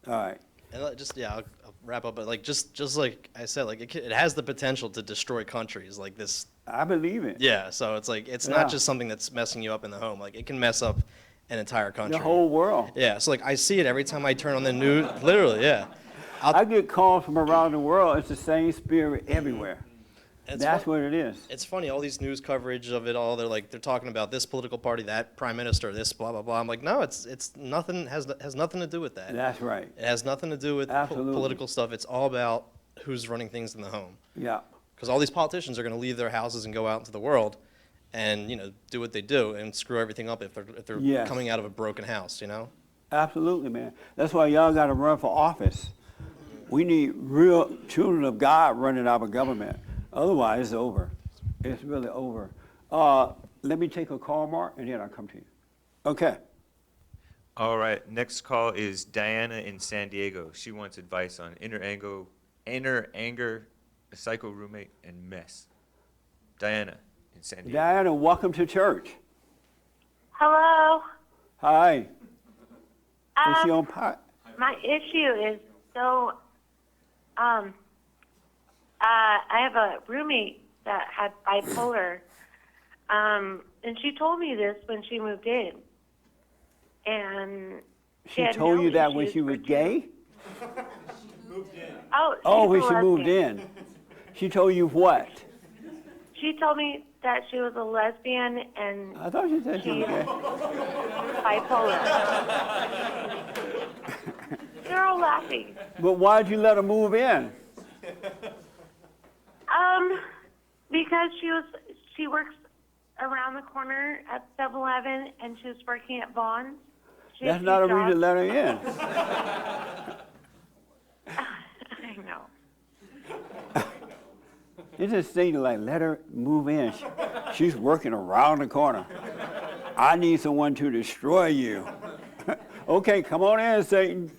All right. And I'll wrap up. But like just like I said, like it has the potential to destroy countries. Like this. I believe it. Yeah. So it's like it's Yeah. not just something that's messing you up in the home. Like, it can mess up an entire country. The whole world. Yeah. So like I see it every time I turn on the news. Literally, yeah. I get calls from around the world. It's the same spirit everywhere. It's That's fun- what it is. It's funny, all these news coverage of it all. They're talking about this political party, that prime minister, this blah blah blah. I'm like, no, it's nothing has nothing to do with that. That's right. It has nothing to do with Absolutely. political stuff. It's all about who's running things in the home. Yeah. Because all these politicians are going to leave their houses and go out into the world, and do what they do and screw everything up if they're Yes. coming out of a broken house. Absolutely, man. That's why y'all got to run for office. We need real children of God running our government. Otherwise, it's over. It's really over. Let me take a call, Mark, and then I'll come to you. Okay. All right, next call is Diana in San Diego. She wants advice on inner anger, a psycho roommate, and mess. Diana in San Diego. Diana, welcome to church. Hello. Hi. Is she on pot? My issue is I have a roommate that had bipolar, and she told me this when she moved in, and She had told no you that when issues she was for gay? Oh, When she's a she moved lesbian. in. She told you what? She told me that she was a lesbian and I thought she said she was gay. bipolar. They're all laughing. But why'd you let her move in? Because she works around the corner at 7-Eleven, and she was working at Vaughn's. She had That's not a two reason to jobs. let her in. I know. It's just saying like, let her move in. She's working around the corner. I need someone to destroy you. Okay, come on in, Satan.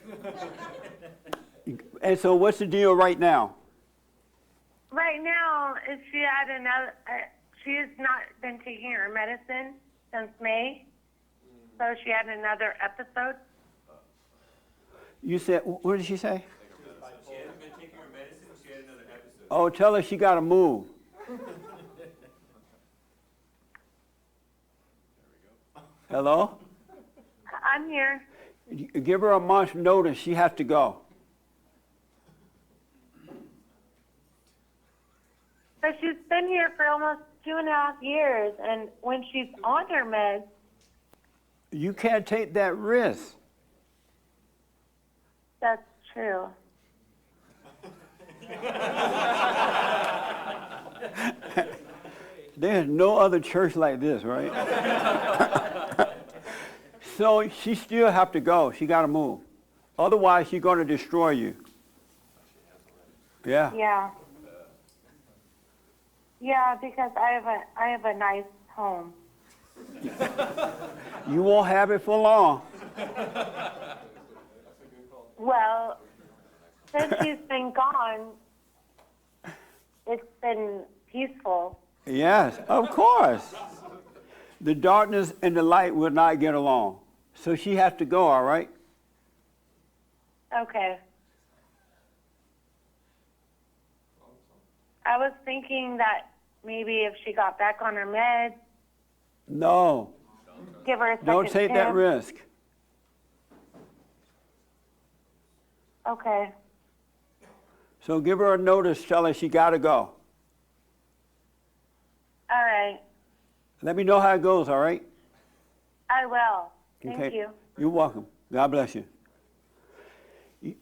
And so what's the deal right now? Right now, she had another. She has not been taking her medicine since May, so she had another episode. You said, what did she say? She hasn't been taking her medicine. She had another episode. Oh, tell her she got to move. Hello? I'm here. Give her a month's notice. She has to go. But she's been here for almost 2.5 years, and when she's on her meds, You can't take that risk. that's true. There's no other church like this, right? So she still have to go. She got to move. Otherwise, she's going to destroy you. Yeah. Yeah. Yeah, because I have a nice home. You won't have it for long. Well, since she's been gone, it's been peaceful. Yes, of course. The darkness and the light will not get along. So she has to go, all right? Okay. I was thinking that maybe if she got back on her meds, No, give her a second don't take that chance. risk. Okay. So give her a notice, tell her she got to go. All right. Let me know how it goes, all right? I will. Thank Okay. you. You're welcome. God bless you.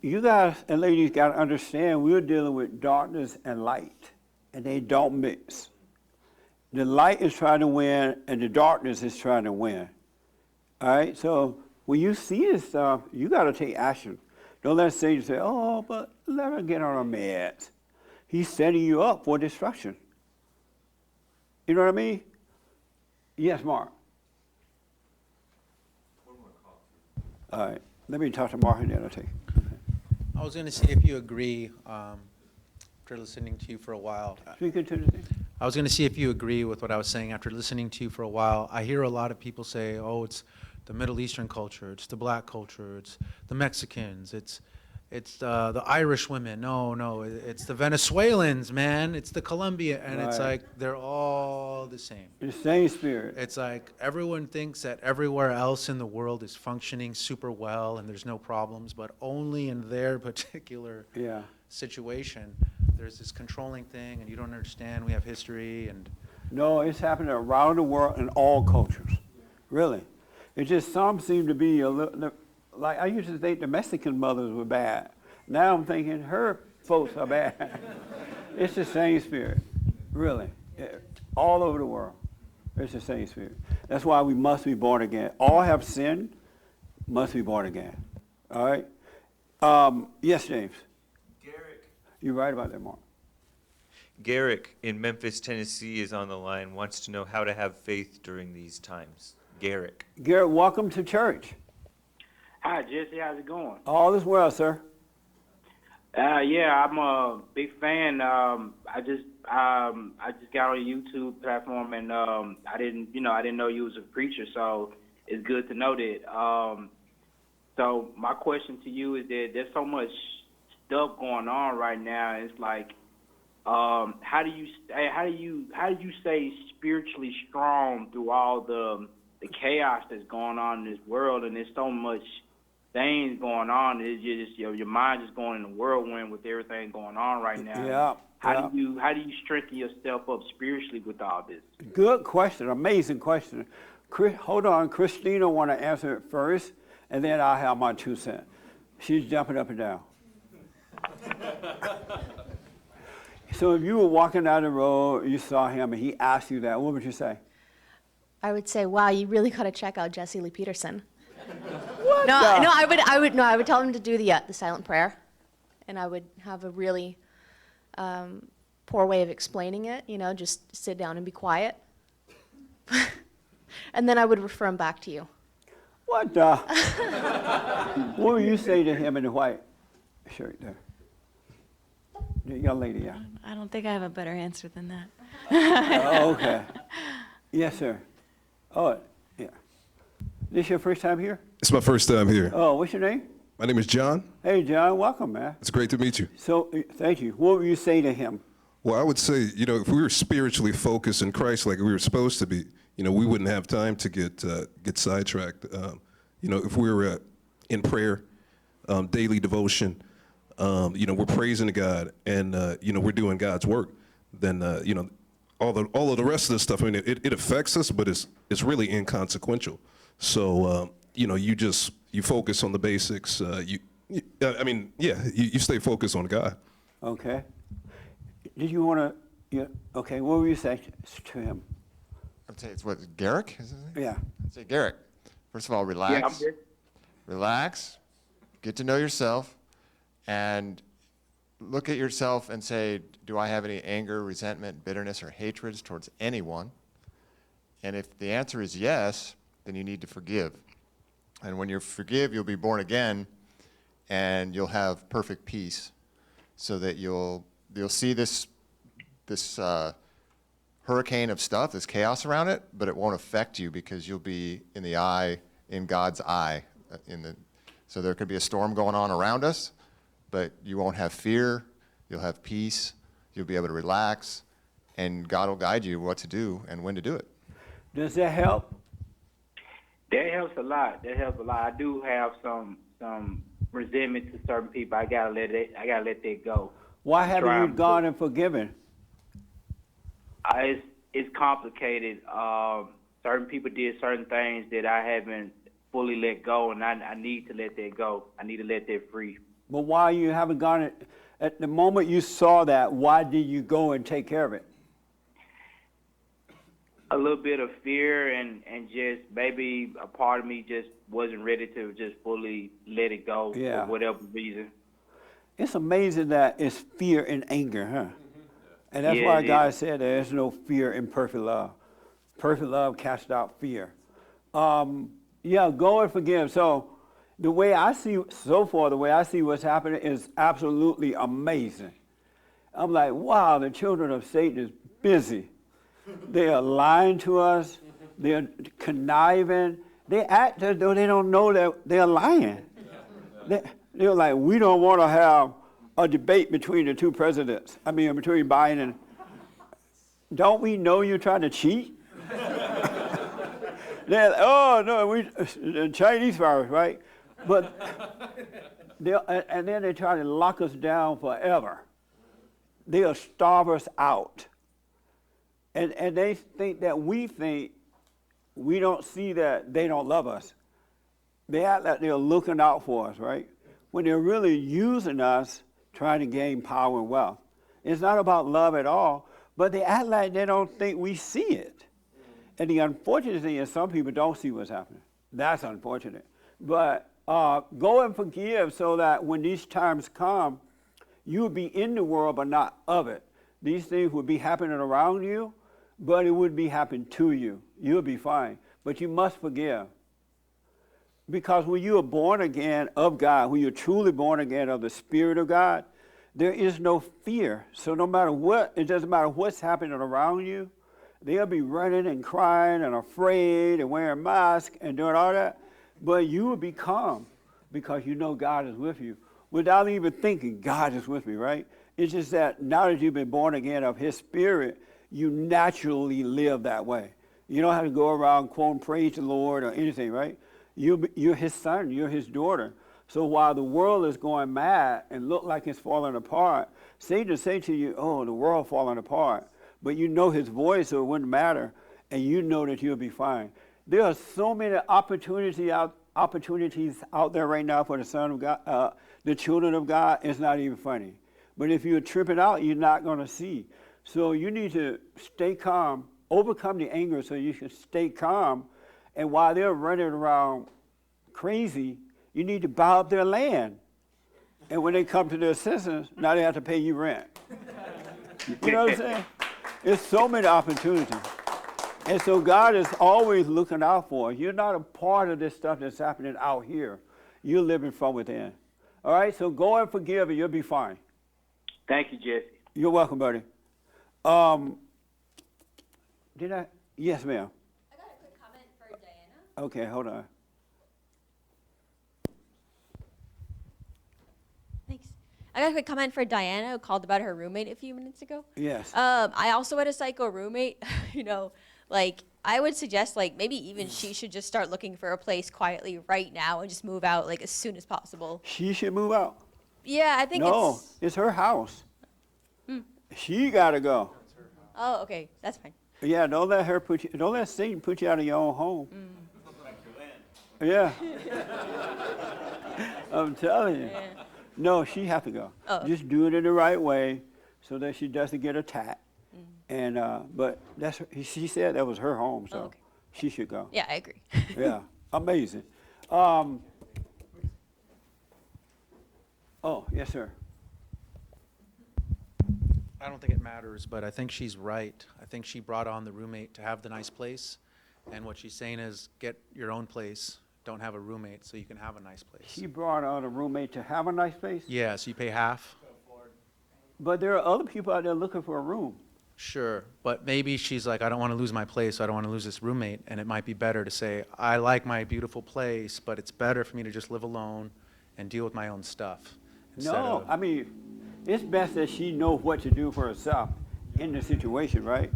You guys and ladies got to understand we're dealing with darkness and light, and they don't mix. The light is trying to win, and the darkness is trying to win. All right? So when you see this stuff, you got to take action. Don't let Satan say, oh, but let her get on her meds. He's setting you up for destruction. You know what I mean? Yes, Mark. All right. Let me talk to Mark and then I'll take. I was going to see if you agree, after listening to you for a while. Speaking to the thing. I was going to see if you agree with what I was saying after listening to you for a while. I hear a lot of people say, oh, it's the Middle Eastern culture, it's the black culture, it's the Mexicans, it's the Irish women. No, it's the Venezuelans, man. It's the Colombia, and it's Right. like they're all the same. The same spirit. It's like everyone thinks that everywhere else in the world is functioning super well and there's no problems, but only in their particular Yeah. situation, there's this controlling thing, and you don't understand. We have history, and No, it's happening around the world in all cultures. Really. It's just some seem to be a little, like I used to think the Mexican mothers were bad. Now I'm thinking her folks are bad. It's the same spirit. Really. All over the world. It's the same spirit. That's why we must be born again. All have sinned, must be born again. All right? Yes, James. Garrick. You're right about that, Mark. Garrick in Memphis, Tennessee is on the line, wants to know how to have faith during these times. Garrick. Garrett, welcome to church. Hi, Jesse. How's it going? All is well, sir. Yeah, I'm a big fan. I just got on the YouTube platform, and I didn't know you was a preacher, so it's good to know that. So my question to you is that there's so much stuff going on right now. It's like, how do you stay spiritually strong through all the chaos that's going on in this world? And there's so much things going on. It's just your mind is going in a whirlwind with everything going on right now. Yeah. How do you strengthen yourself up spiritually with all this? Good question. Amazing question. Hold on. Christina want to answer it first, and then I'll have my 2 cents. She's jumping up and down. So if you were walking down the road, you saw him, and he asked you that, what would you say? I would say, wow, you really got to check out Jesse Lee Peterson. What No, the- no, I would tell him to do the silent prayer, and I would have a really poor way of explaining it. Just sit down and be quiet, and then I would refer him back to you. What the? What would you say to him in the white shirt there? The young lady, yeah. I don't think I have a better answer than that. Oh, okay. Yes, sir. Oh, yeah. This your first time here? It's my first time here. Oh, what's your name? My name is John. Hey, John, welcome, man. It's great to meet you. So, thank you. What would you say to him? Well, I would say, if we were spiritually focused in Christ like we were supposed to be, we wouldn't have time to get sidetracked. If we were in prayer, daily devotion, we're praising God, and we're doing God's work, then all of the rest of this stuff, it affects us, but it's really inconsequential. So you focus on the basics. You stay focused on God. Okay. Did you want to? Yeah. Okay. What would you say to him? I'd say it's what, Garrick? Is his name? Yeah. I'd say Garrick. First of all, Yeah, I'm relax. here. Relax. Get to know yourself, and look at yourself and say, do I have any anger, resentment, bitterness, or hatreds towards anyone? And if the answer is yes, then you need to forgive. And when you forgive, you'll be born again, and you'll have perfect peace, so that you'll see this hurricane of stuff, this chaos around it, but it won't affect you because you'll be in God's eye. So there could be a storm going on around us, but you won't have fear, you'll have peace, you'll be able to relax, and God will guide you what to do and when to do it. Does that help? That helps a lot. I do have some resentment to certain people. I gotta let that go. Why haven't you gone and forgiven? It's complicated. Certain people did certain things that I haven't fully let go, and I need to let that go. I need to let that free. But why you haven't gone at the moment you saw that? Why did you go and take care of it? A little bit of fear and just maybe a part of me just wasn't ready to just fully let it go Yeah. for whatever reason. It's amazing that it's fear and anger, huh? And that's Yeah, why it God is. said there is no fear in perfect love. Perfect love casts out fear. Go and forgive. So the way I see what's happening is absolutely amazing. I'm like, wow, the children of Satan is busy. They are lying to us. They're conniving. They act as though they don't know that they're lying. They're like, we don't want to have a debate between the two presidents. Between Biden and... Don't we know you're trying to cheat? They're like, oh, no, the Chinese virus, right? But, and then they try to lock us down forever. They'll starve us out. And they think that we don't see that they don't love us. They act like they're looking out for us, right? When they're really using us, trying to gain power and wealth. It's not about love at all, but they act like they don't think we see it. And the unfortunate thing is some people don't see what's happening. That's unfortunate. But go and forgive so that when these times come, you'll be in the world but not of it. These things would be happening around you, but it would be happening to you. You'll be fine. but you must forgive. Because when you are born again of God, when you're truly born again of the Spirit of God, there is no fear. So no matter what, it doesn't matter what's happening around you, they'll be running and crying and afraid and wearing masks and doing all that. But you will be calm because you know God is with you. Without even thinking, God is with me, right? It's just that now that you've been born again of His Spirit, you naturally live that way. You don't have to go around quoting praise the Lord or anything, right? You're His son, you're His daughter. So while the world is going mad and look like it's falling apart, Satan will say to you, oh, the world falling apart. But you know His voice, so it wouldn't matter, and you know that you'll be fine. There are so many opportunities out there right now for the Son of God, the children of God. It's not even funny. But if you're tripping out, you're not going to see. So you need to stay calm, overcome the anger so you can stay calm. And while they're running around crazy, you need to buy up their land. And when they come to their senses, now they have to pay you rent. You know what I'm saying? There's so many opportunities. And so God is always looking out for you. You're not a part of this stuff that's happening out here. You're living from within. All right? So go and forgive and you'll be fine. Thank you, Jesse. You're welcome, buddy. Yes, ma'am. I got a quick comment for Diana. Okay, hold on. Thanks. I got a quick comment for Diana, who called about her roommate a few minutes ago. Yes. I also had a psycho roommate. You know, like, I would suggest, like, maybe even she should just start looking for a place quietly right now and just move out, like, as soon as possible. She should move out. Yeah, I think No, it's her house. Hmm. She got to go. Oh, okay, that's fine. Yeah, don't let Satan put you out of your own home. Yeah. I'm telling you. Yeah. No, she has to go. Oh. Just do it in the right way so that she doesn't get attacked. And but she said that was her home, so okay. she should go. Yeah, I agree. Yeah, amazing. Oh, yes, sir. I don't think it matters, but I think she's right. I think she brought on the roommate to have the nice place, and what she's saying is get your own place. Don't have a roommate so you can have a nice place. She brought on a roommate to have a nice place? Yeah, so you pay half. But there are other people out there looking for a room. Sure, but maybe she's like, I don't want to lose my place, so I don't want to lose this roommate, and it might be better to say, I like my beautiful place, but it's better for me to just live alone and deal with my own stuff. No, I mean, it's best that she knows what to do for herself in the situation, right?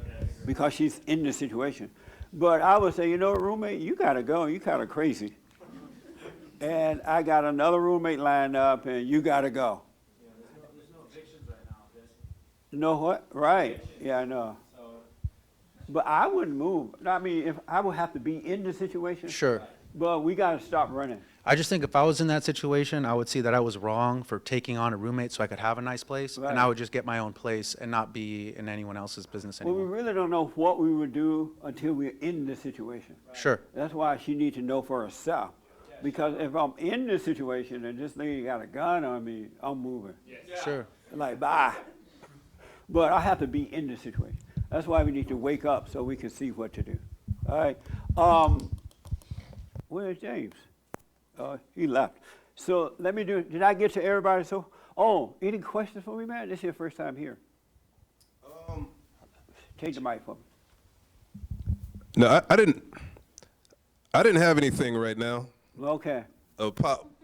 Because she's in the situation. But I would say, you know, roommate, you got to go. You kind of crazy. And I got another roommate lined up, and you got to go. No what? Right. Yeah, I know. But I wouldn't move. I mean, if I would have to be in the situation. Sure. But we got to stop running. I just think if I was in that situation, I would see that I was wrong for taking on a roommate so I could have a nice place, Right. and I would just get my own place and not be in anyone else's business Well, anymore. we really don't know what we would do until we're in the situation. Sure. That's why she needs to know for herself. Because if I'm in this situation and this lady got a gun on me, I'm moving. Sure. Like, bye. But I have to be in the situation. That's why we need to wake up so we can see what to do. All right. Where's James? He left. So let me do, did I get to everybody? So, any questions for me, man? This is your first time here. Take the mic for me. No, I didn't have anything right now. Okay.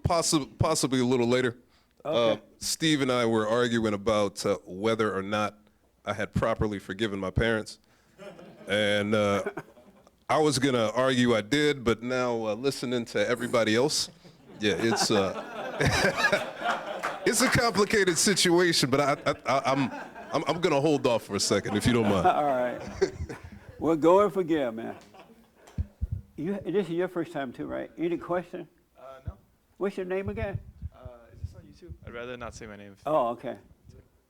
Possibly a little later. Okay. Steve and I were arguing about whether or not I had properly forgiven my parents. And I was going to argue I did, but now listening to everybody else, yeah, it's it's a complicated situation, but I'm going to hold off for a second, if you don't mind. All right. Well, go and forgive, man. This is your first time too, right? Any question? No. What's your name again? Is this on YouTube? I'd rather not say my name. Oh, okay.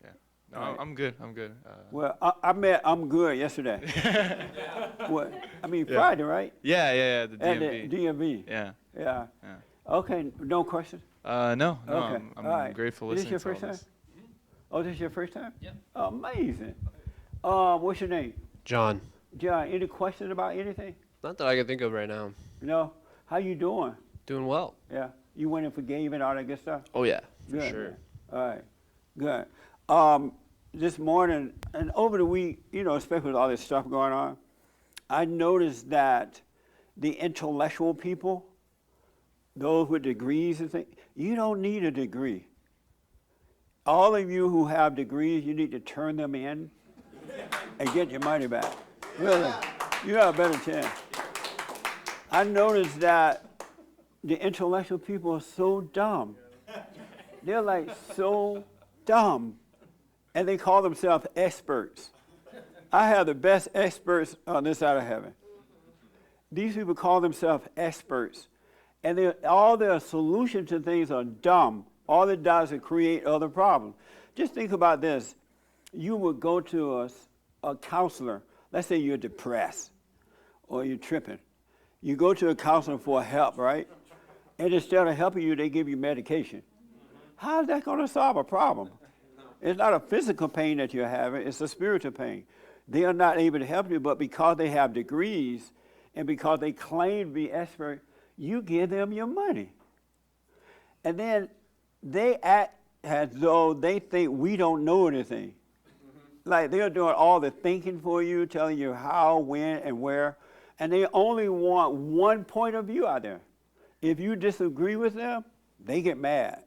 Yeah. No, All right. I'm good. I'm good. Well, I met I'm good yesterday. What? I mean, Yeah. Friday, right? Yeah, the At DMV. the DMV. Yeah. Yeah. Okay, no questions? No, Okay. I'm All right. grateful Is listening this your first to all time? this. Oh, this is your first time? Yeah. Amazing. What's your name? John. John, any questions about anything? Not that I can think of right now. You know, how you doing? Doing well. Yeah, you went and forgave and all that good stuff? Oh yeah, for Good, sure. man. All right, good. This morning and over the week, you know, especially with all this stuff going on, I noticed that the intellectual people, those with degrees and things, you don't need a degree. All of you who have degrees, you need to turn them in and get your money back. Really, you have a better chance. I noticed that the intellectual people are so dumb. They're like so dumb, and they call themselves experts. I have the best experts on this side of heaven. These people call themselves experts, and all their solutions to things are dumb. All it does is create other problems. Just think about this. You would go to a counselor. Let's say you're depressed or you're tripping. You go to a counselor for help, right? And instead of helping you, they give you medication. How is that going to solve a problem? It's not a physical pain that you're having, it's a spiritual pain. They are not able to help you, but because they have degrees and because they claim to be expert, you give them your money. And then they act as though they think we don't know anything. Like they're doing all the thinking for you, telling you how, when, and where. And they only want one point of view out there. If you disagree with them, they get mad.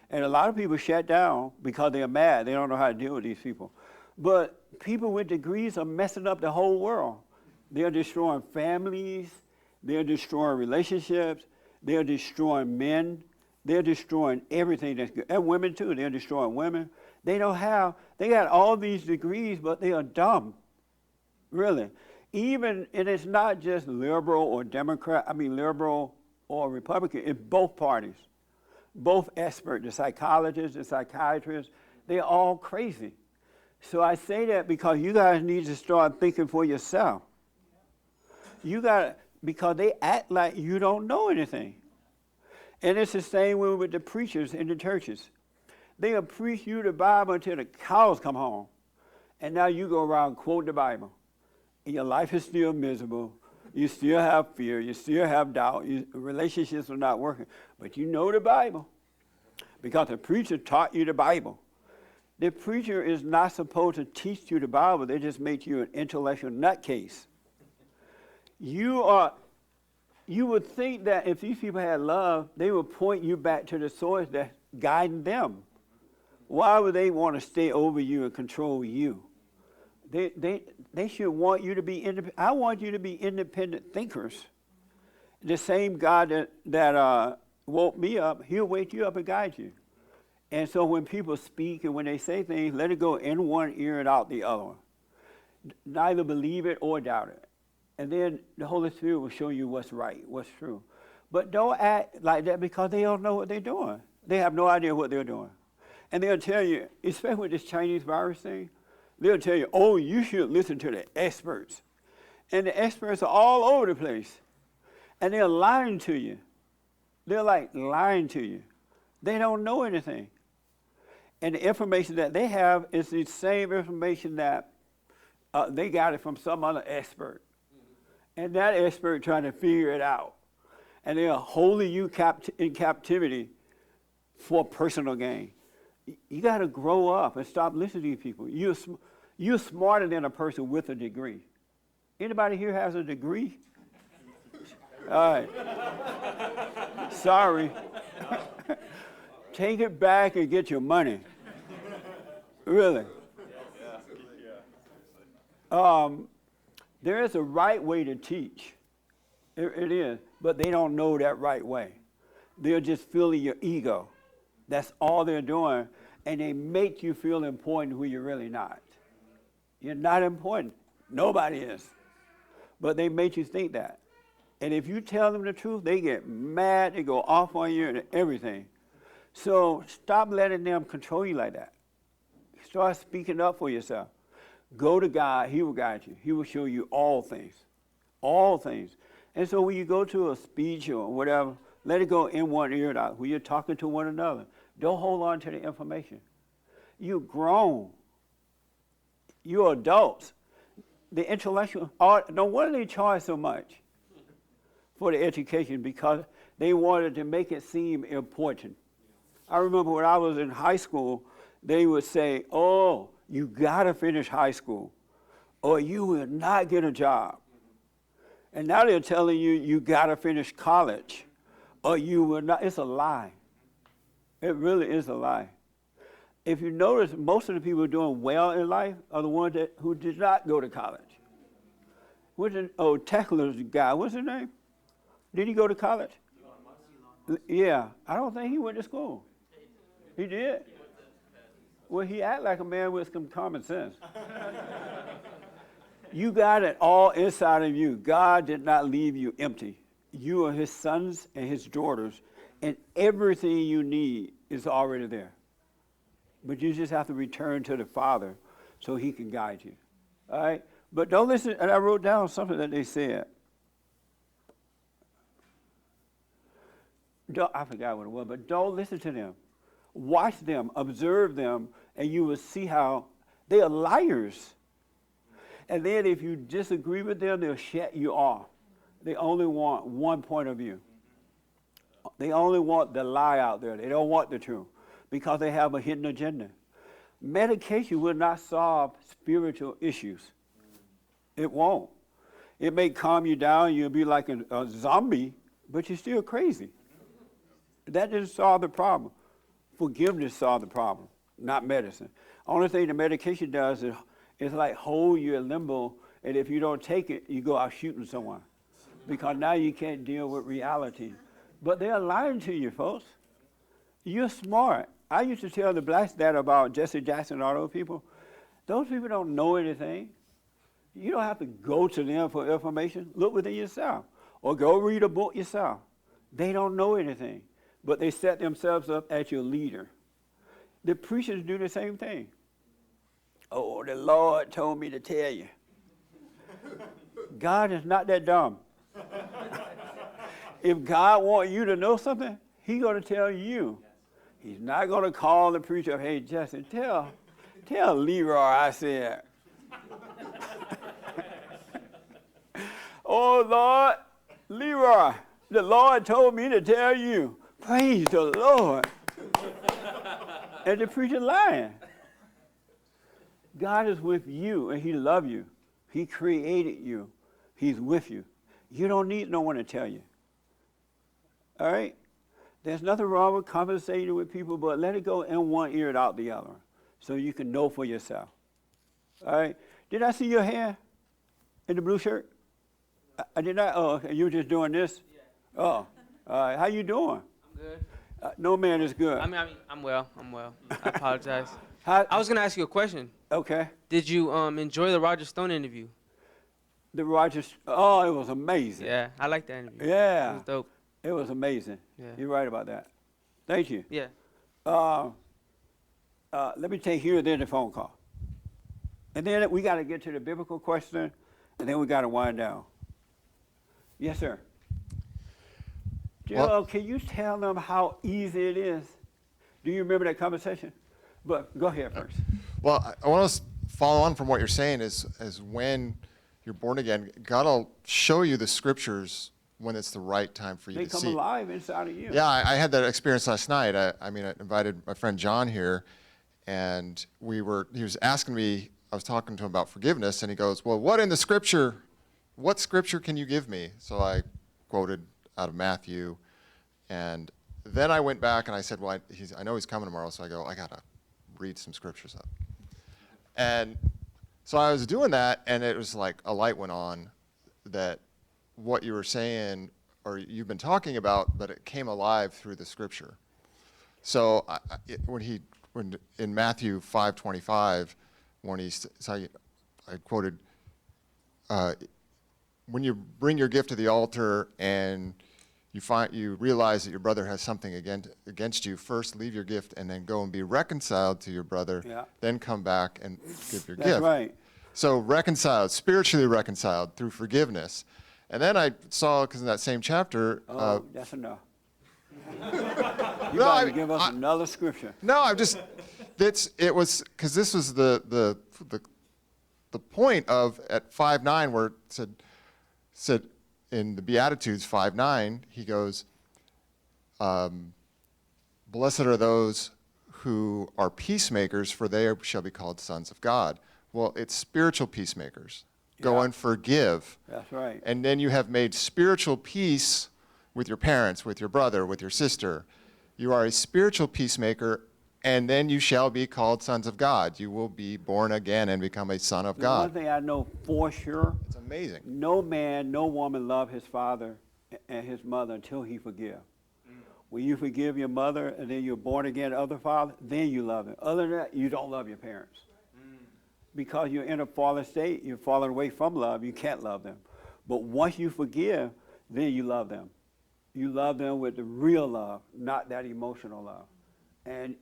And a lot of people shut down because they're mad. They don't know how to deal with these people. But people with degrees are messing up the whole world. They're destroying families. They're destroying relationships. They're destroying men. They're destroying everything that's good. And women too. They're destroying women. They got all these degrees, but they are dumb. Really. And it's not just liberal or Democrat, liberal or Republican, it's both parties. Both experts, the psychologists, the psychiatrists, they're all crazy. So I say that because you guys need to start thinking for yourself. Because they act like you don't know anything. And it's the same way with the preachers in the churches. They'll preach you the Bible until the cows come home. And now you go around quoting the Bible. And your life is still miserable. You still have fear. You still have doubt. Relationships are not working. But you know the Bible because the preacher taught you the Bible. The preacher is not supposed to teach you the Bible. They just make you an intellectual nutcase. You would think that if these people had love, they would point you back to the source that's guiding them. Why would they want to stay over you and control you? They should want you to be independent. I want you to be independent thinkers. The same God that woke me up, he'll wake you up and guide you. And so when people speak and when they say things, let it go in one ear and out the other one. Neither believe it or doubt it. And then the Holy Spirit will show you what's right, what's true. But don't act like that because they don't know what they're doing. They have no idea what they're doing. And they'll tell you, especially with this Chinese virus thing, they'll tell you, oh, you should listen to the experts. And the experts are all over the place. And they're lying to you. They're like lying to you. They don't know anything. And the information that they have is the same information that they got it from some other expert. And that expert trying to figure it out. And they are holding you in captivity for personal gain. You got to grow up and stop listening to these people. You're smarter than a person with a degree. Anybody here has a degree? All right. Sorry. Take it back and get your money. Really. There is a right way to teach. It is. But they don't know that right way. They're just filling your ego. That's all they're doing. And they make you feel important who you're really not. You're not important. Nobody is. But they make you think that. And if you tell them the truth, they get mad, they go off on you and everything. So stop letting them control you like that. Start speaking up for yourself. Go to God, he will guide you. He will show you all things. All things. And so when you go to a speech or whatever, let it go in one ear and out. When you're talking to one another, don't hold on to the information. You're grown. You're adults. The intellectual, no wonder they charge so much. for the education because they wanted to make it seem important. I remember when I was in high school, they would say, oh, you gotta finish high school or you will not get a job. And now they're telling you, you gotta finish college or you will not. It's a lie. It really is a lie. If you notice, most of the people doing well in life are the ones who did not go to college. Teckler's guy, what's his name? Did he go to college? Yeah, I don't think he went to school. He did? Well, he acted like a man with some common sense. You got it all inside of you. God did not leave you empty. You are his sons and his daughters, and everything you need is already there. But you just have to return to the Father so he can guide you. All right? But don't listen, and I wrote down something that they said. I forgot what it was, but don't listen to them. Watch them, observe them, and you will see how they are liars. And then if you disagree with them, they'll shut you off. They only want one point of view. They only want the lie out there. They don't want the truth because they have a hidden agenda. Medication will not solve spiritual issues. It won't. It may calm you down. You'll be like a zombie, but you're still crazy. That didn't solve the problem. Forgiveness solved the problem, not medicine. Only thing the medication does is it's like hold you in limbo, and if you don't take it, you go out shooting someone because now you can't deal with reality. But they're lying to you, folks. You're smart. I used to tell the blacks that about Jesse Jackson and all those people. Those people don't know anything. You don't have to go to them for information. Look within yourself or go read a book yourself. They don't know anything, but they set themselves up as your leader. The preachers do the same thing. Oh, the Lord told me to tell you. God is not that dumb. If God wants you to know something, he's going to tell you. He's not going to call the preacher, hey, Jesse, tell Leroy I said. Oh, Lord, Leroy, the Lord told me to tell you. Praise the Lord. And the preacher lying. God is with you, and he loves you. He created you. He's with you. You don't need no one to tell you. All right? There's nothing wrong with conversating with people, but let it go in one ear and out the other so you can know for yourself. All right? Did I see your hair in the blue shirt? I did not. Oh, okay. You were just doing this? Yeah. Oh, all right. How you doing? I'm good. No man is good. I mean, I'm well. I apologize. I was gonna ask you a question. Okay. Did you enjoy the Roger Stone interview? The Roger, oh, it was amazing. Yeah, I like that interview. Yeah. It was dope. It was amazing. Yeah. You're right about that. Thank you. Yeah. Let me take here and then the phone call. And then we got to get to the biblical question, and then we got to wind down. Yes, sir. Joe, can you tell them how easy it is? Do you remember that conversation? But go ahead first. Well, I want to follow on from what you're saying is when you're born again, God will show you the scriptures when it's the right time for you They to come see. alive inside of you. Yeah, I had that experience last night. I invited my friend John here, and he was asking me, I was talking to him about forgiveness, and he goes, well, what scripture can you give me? So I quoted out of Matthew, and then I went back and I said, well, I know he's coming tomorrow, so I go, I got to read some scriptures up. And so I was doing that, and it was like a light went on that what you were saying or you've been talking about, but it came alive through the scripture. So when in Matthew 5:25, when I quoted, when you bring your gift to the altar and you realize that your brother has something against you, first leave your gift and then go and be reconciled to your brother, then come back and give your gift. That's right. So reconciled, spiritually reconciled through forgiveness. And then I saw, because in that same chapter... that's enough. You got to give us another scripture. No, it was, because this was the point of, at 5:9, where it said, in the Beatitudes 5:9, he goes, blessed are those who are peacemakers, for they shall be called sons of God. Well, it's spiritual peacemakers. Go Yeah. and forgive. That's right. And then you have made spiritual peace with your parents, with your brother, with your sister. You are a spiritual peacemaker, and then you shall be called sons of God. You will be born again and become a son of The one God. thing I know for sure, It's amazing. no man, no woman love his father and his mother until he forgive. When you forgive your mother and then you're born again other father, then you love them. Other than that, you don't love your parents. Because you're in a fallen state, you're falling away from love, you can't love them. But once you forgive, then you love them. You love them with the real love, not that emotional love. And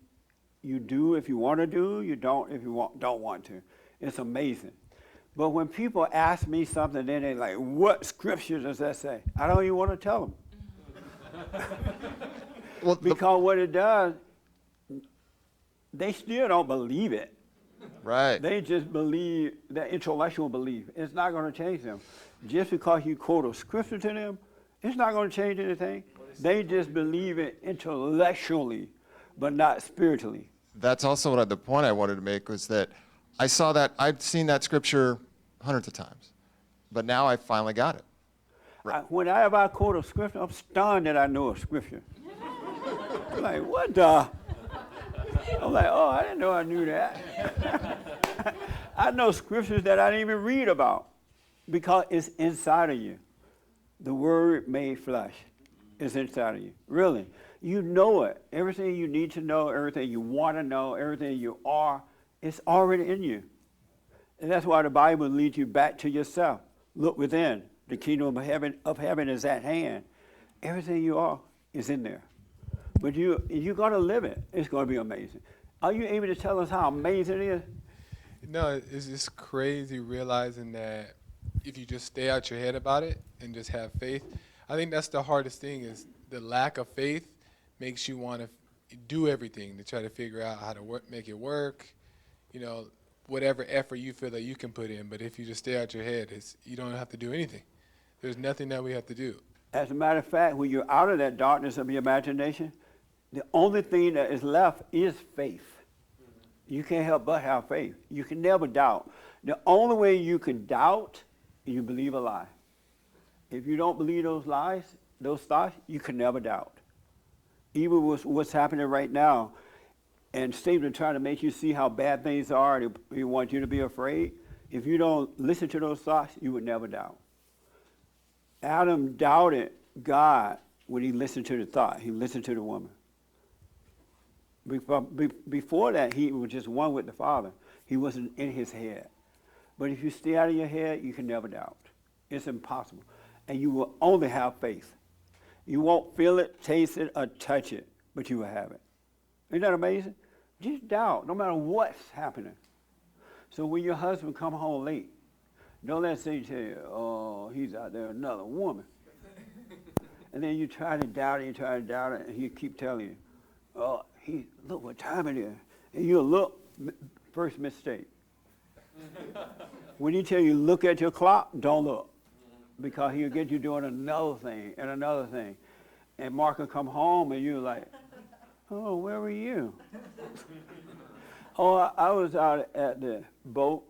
you do if you want to do, you don't if you don't want to. It's amazing. But when people ask me something, then they're like, what scripture does that say? I don't even want to tell them. Because what it does, they still don't believe it. Right. They just believe that intellectual belief. It's not going to change them. Just because you quote a scripture to them, it's not going to change anything. They just believe it intellectually, but not spiritually. That's also the point I wanted to make was that I'd seen that scripture hundreds of times, but now I finally got it. Whenever I quote a scripture, I'm stunned that I know a scripture. I'm like, what the? I'm like, oh, I didn't know I knew that. I know scriptures that I didn't even read about because it's inside of you. The word made flesh is inside of you. Really. You know it. Everything you need to know, everything you want to know, everything you are, it's already in you. And that's why the Bible leads you back to yourself. Look within. The kingdom of heaven is at hand. Everything you are is in there. But you're going to live it. It's going to be amazing. Are you able to tell us how amazing it is? No, it's just crazy realizing that if you just stay out your head about it and just have faith. I think that's the hardest thing is the lack of faith makes you want to do everything to try to figure out how to make it work, whatever effort you feel that you can put in. But if you just stay out your head, you don't have to do anything. There's nothing that we have to do. As a matter of fact, when you're out of that darkness of your imagination, the only thing that is left is faith. You can't help but have faith. You can never doubt. The only way you can doubt, you believe a lie. If you don't believe those lies, those thoughts, you can never doubt. Even with what's happening right now, and Satan trying to make you see how bad things are, he wants you to be afraid. If you don't listen to those thoughts, you would never doubt. Adam doubted God when he listened to the thought. He listened to the woman. Before that, he was just one with the Father. He wasn't in his head. But if you stay out of your head, you can never doubt. It's impossible. And you will only have faith. You won't feel it, taste it, or touch it, but you will have it. Isn't that amazing? Just doubt, no matter what's happening. So when your husband come home late, don't let Satan tell you, oh, he's out there with another woman. And then you try to doubt it, and he keep telling you, oh, look what time it is. And you'll look, first mistake. When he tell you look at your clock, don't look. Because he'll get you doing another thing and another thing. And Mark will come home and you're like, oh, where were you? Oh, I was out at the boat.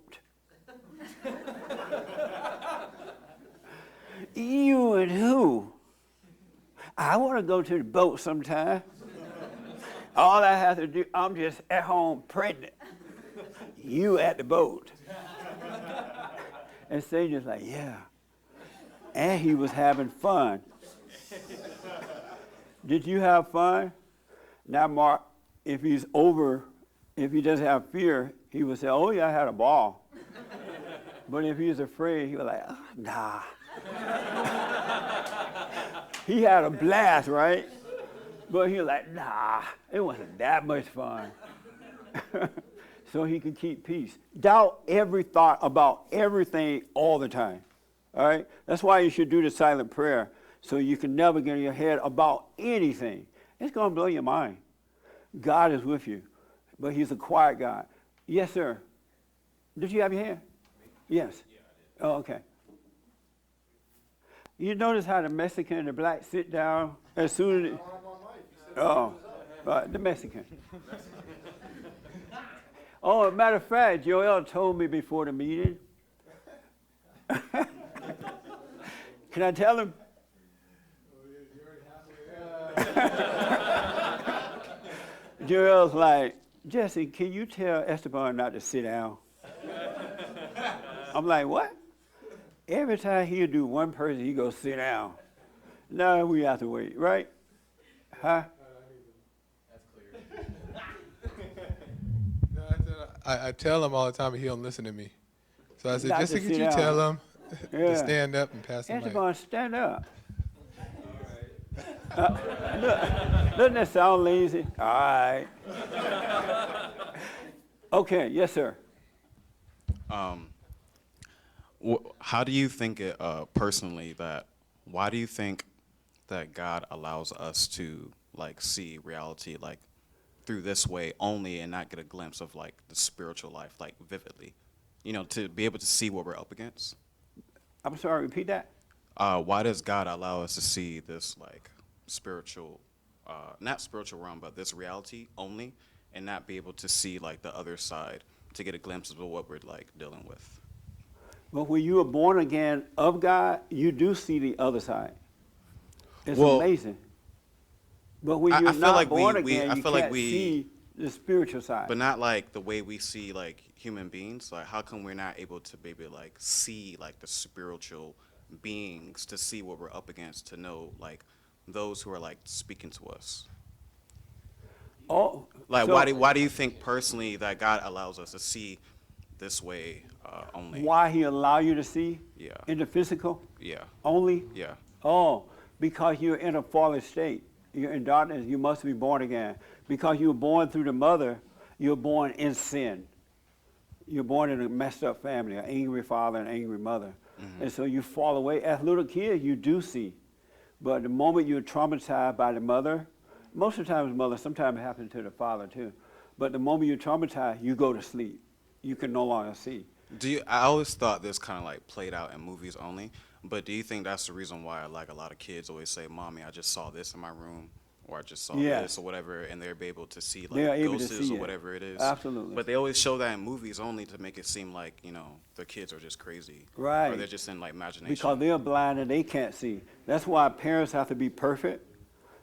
You and who? I want to go to the boat sometime. All I have to do, I'm just at home pregnant. You at the boat. And Satan's like, yeah. And he was having fun. Did you have fun? Now, Mark, if he doesn't have fear, he would say, oh, yeah, I had a ball. But if he's afraid, he was like, oh, nah. He had a blast, right? But he was like, nah, it wasn't that much fun. So he could keep peace. Doubt every thought about everything all the time. All right? That's why you should do the silent prayer, so you can never get in your head about anything. It's going to blow your mind. God is with you, but he's a quiet God. Yes, sir. Did you have your hand? Yes. Oh, okay. You notice how the Mexican and the black sit down as soon as the Mexican. Oh, matter of fact, Joel told me before the meeting. Can I tell him? Joel's like, Jesse, can you tell Esteban not to sit down? I'm like, what? Every time he'll do one person, he goes sit down. No, we have to wait, right? Huh? I tell him all the time, but he don't listen to me. So I said, Not Jesse, to could sit you down. tell him Yeah. to stand up and pass the mic? Esteban, stand up. Doesn't that sound lazy? All right. Okay, yes, sir. How do you think it personally that, why do you think that God allows us to like see reality like through this way only and not get a glimpse of like the spiritual life like vividly? You know, to be able to see what we're up against? I'm sorry, repeat that. Why does God allow us to see this like spiritual, not spiritual realm, but this reality only, and not be able to see like the other side, to get a glimpse of what we're like dealing with? But when you are born again of God, you do see the other side. It's Well, amazing. But when I you're feel not like born I again, you feel like can't see the spiritual side. but not like the way we see like human beings. Like, how come we're not able to maybe like see like the spiritual beings, to see what we're up against, to know like those who are like speaking to us? Oh, Like, so why do you think personally that God allows us to see this way only? why he allow you to see Yeah. in the physical Yeah. only? Yeah. Oh, because you're in a fallen state. You're in darkness. You must be born again. Because you were born through the mother, you're born in sin. You're born in a messed up family, an angry father and angry mother. And so you fall away. As a little kid, you do see. But the moment you're traumatized by the mother, most of the time it's mother, sometimes it happens to the father too. But the moment you're traumatized, you go to sleep. You can no longer see. I always thought this kind of like played out in movies only, but do you think that's the reason why like a lot of kids always say, "Mommy, I just saw this in my room," or "I just saw Yeah. this," or whatever, and they're able to see like They are able to ghosts see or it. whatever it is? Absolutely. But they always show that in movies only to make it seem like, you know, the kids are just crazy, Right. or they're just in like imagination. Because they're blind and they can't see. That's why parents have to be perfect,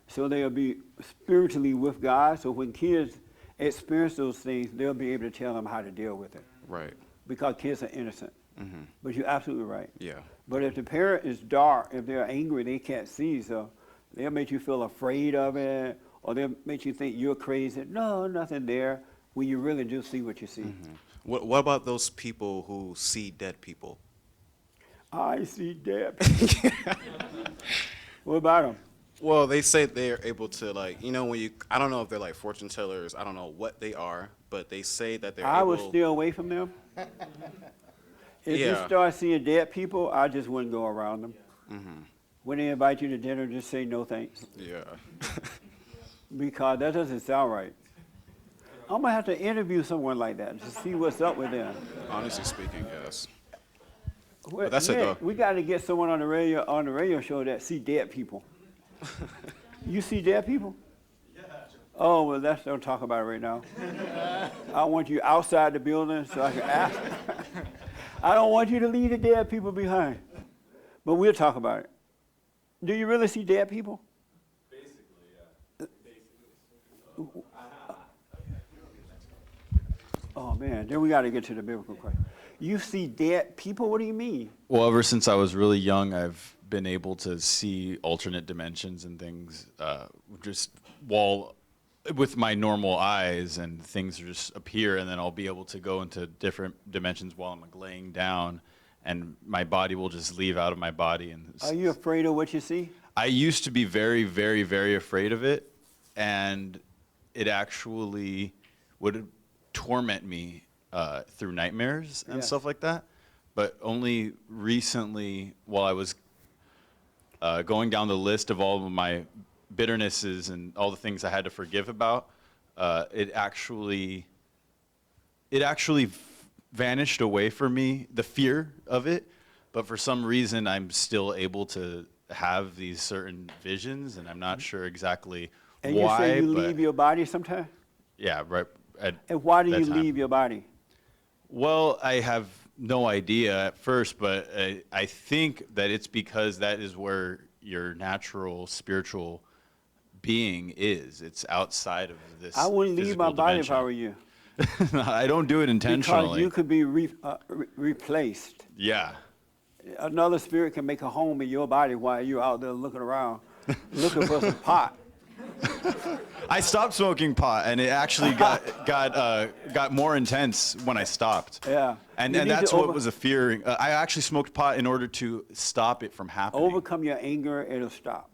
so they'll be spiritually with God. So when kids experience those things, they'll be able to tell them how to deal with it. Right. Because kids are innocent. But you're absolutely right. Yeah. But if the parent is dark, if they're angry, they can't see, so they'll make you feel afraid of it, or they'll make you think you're crazy. No, nothing there, when you really do see what you see. What about those people who see dead people? I see dead people. What about them? Well, they say they're able to, like, you know, when you, I don't know if they're like fortune tellers, I don't know what they are, but they say that they're I able. would stay away from them. If you Yeah. start seeing dead people, I just wouldn't go around them. When they invite you to dinner, just say no thanks. Yeah. Because that doesn't sound right. I'm gonna have to interview someone like that to see what's up with them. Honestly speaking, yes. Well, But that's yeah, it, though. we got to get someone on the radio show that see dead people. You see dead people? Oh, well, don't talk about it right now. I want you outside the building so I can ask. I don't want you to leave the dead people behind. But we'll talk about it. Do you really see dead people? Oh, man, then we got to get to the biblical question. You see dead people? What do you mean? Well, ever since I was really young, I've been able to see alternate dimensions and things just while with my normal eyes, and things just appear, and then I'll be able to go into different dimensions while I'm like laying down, and my body will just leave out of my body. And Are you afraid of what you see? I used to be very, very, very afraid of it, and it actually would torment me through nightmares and Yeah. stuff like that. But only recently, while I was going down the list of all of my bitternesses and all the things I had to forgive about, it actually vanished away from me, the fear of it. but for some reason I'm still able to have these certain visions, and I'm not sure exactly And why. you say you but leave your body sometime? yeah, right. And why do you that time. leave your body? Well, I have no idea at first, but I think that it's because that is where your natural spiritual being is. It's outside of this. I wouldn't leave my physical body if dimension. I were you. I don't do it intentionally. Because you could be replaced. Yeah. Another spirit can make a home in your body while you're out there looking around, looking for some pot. I stopped smoking pot, and it actually got more intense when I stopped. Yeah. And You and need to that's what was a fear. I actually smoked pot in order to stop it from happening. Overcome your anger, it'll stop.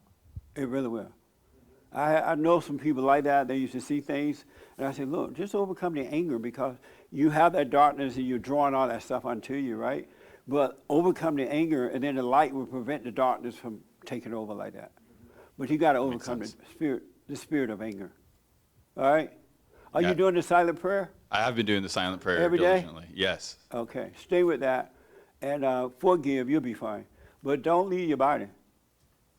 It really will. I know some people like that. They used to see things, and I said, look, just overcome the anger because you have that darkness and you're drawing all that stuff onto you, right? But overcome the anger, and then the light will prevent the darkness from taking over like that. But you got to overcome the spirit of anger. All right? Are Yeah. you doing the silent prayer? I have been doing the silent prayer Every day? diligently. Yes. Okay, stay with that, and forgive, you'll be fine. But don't leave your body,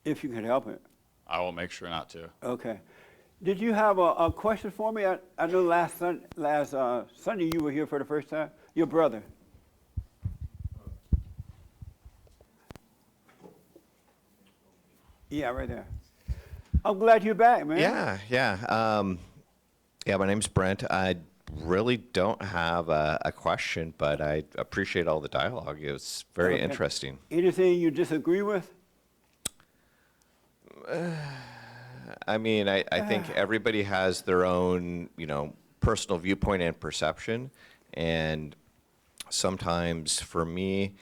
if you can help it. I will make sure not to. Okay. Did you have a question for me? I know last Sunday you were here for the first time. Your brother. Yeah, right there. I'm glad you're back, man. Yeah, my name's Brent. I really don't have a question, but I appreciate all the dialogue. It was very Okay. interesting. Anything you disagree with? I mean, I think everybody has their own, personal viewpoint and perception. And sometimes for me,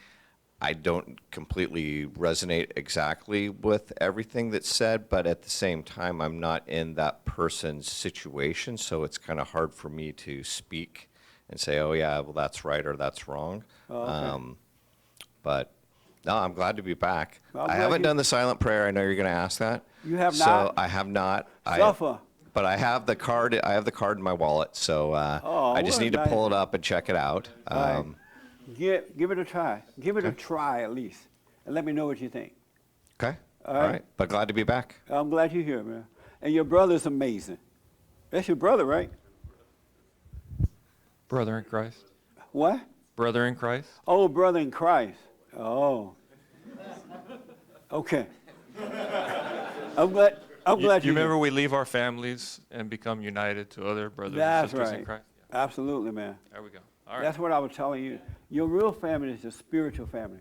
I don't completely resonate exactly with everything that's said, but at the same time, I'm not in that person's situation, so it's kind of hard for me to speak and say, oh yeah, well that's right or that's wrong. Oh, okay. But no, I'm glad to be back. Well, I'm I glad haven't you- done the silent prayer. I know you're going to ask that. You have So not? I have not. Suffer. But I have the card. I have the card in my wallet, so I just what need to nice. pull it up and check it out. All right. Give it a try. Give it a try at least, and let me know what you think. Okay. All All right. right. But glad to be back. I'm glad you're here, man. And your brother's amazing. That's your brother, right? Brother in Christ. What? Brother in Christ. Oh, brother in Christ. Oh. Okay. I'm glad. I'm glad You you're remember here. we leave our families and become united to other brothers That's and sisters in right. Christ? Absolutely, man. There we go. All right. That's what I was telling you. Your real family is a spiritual family.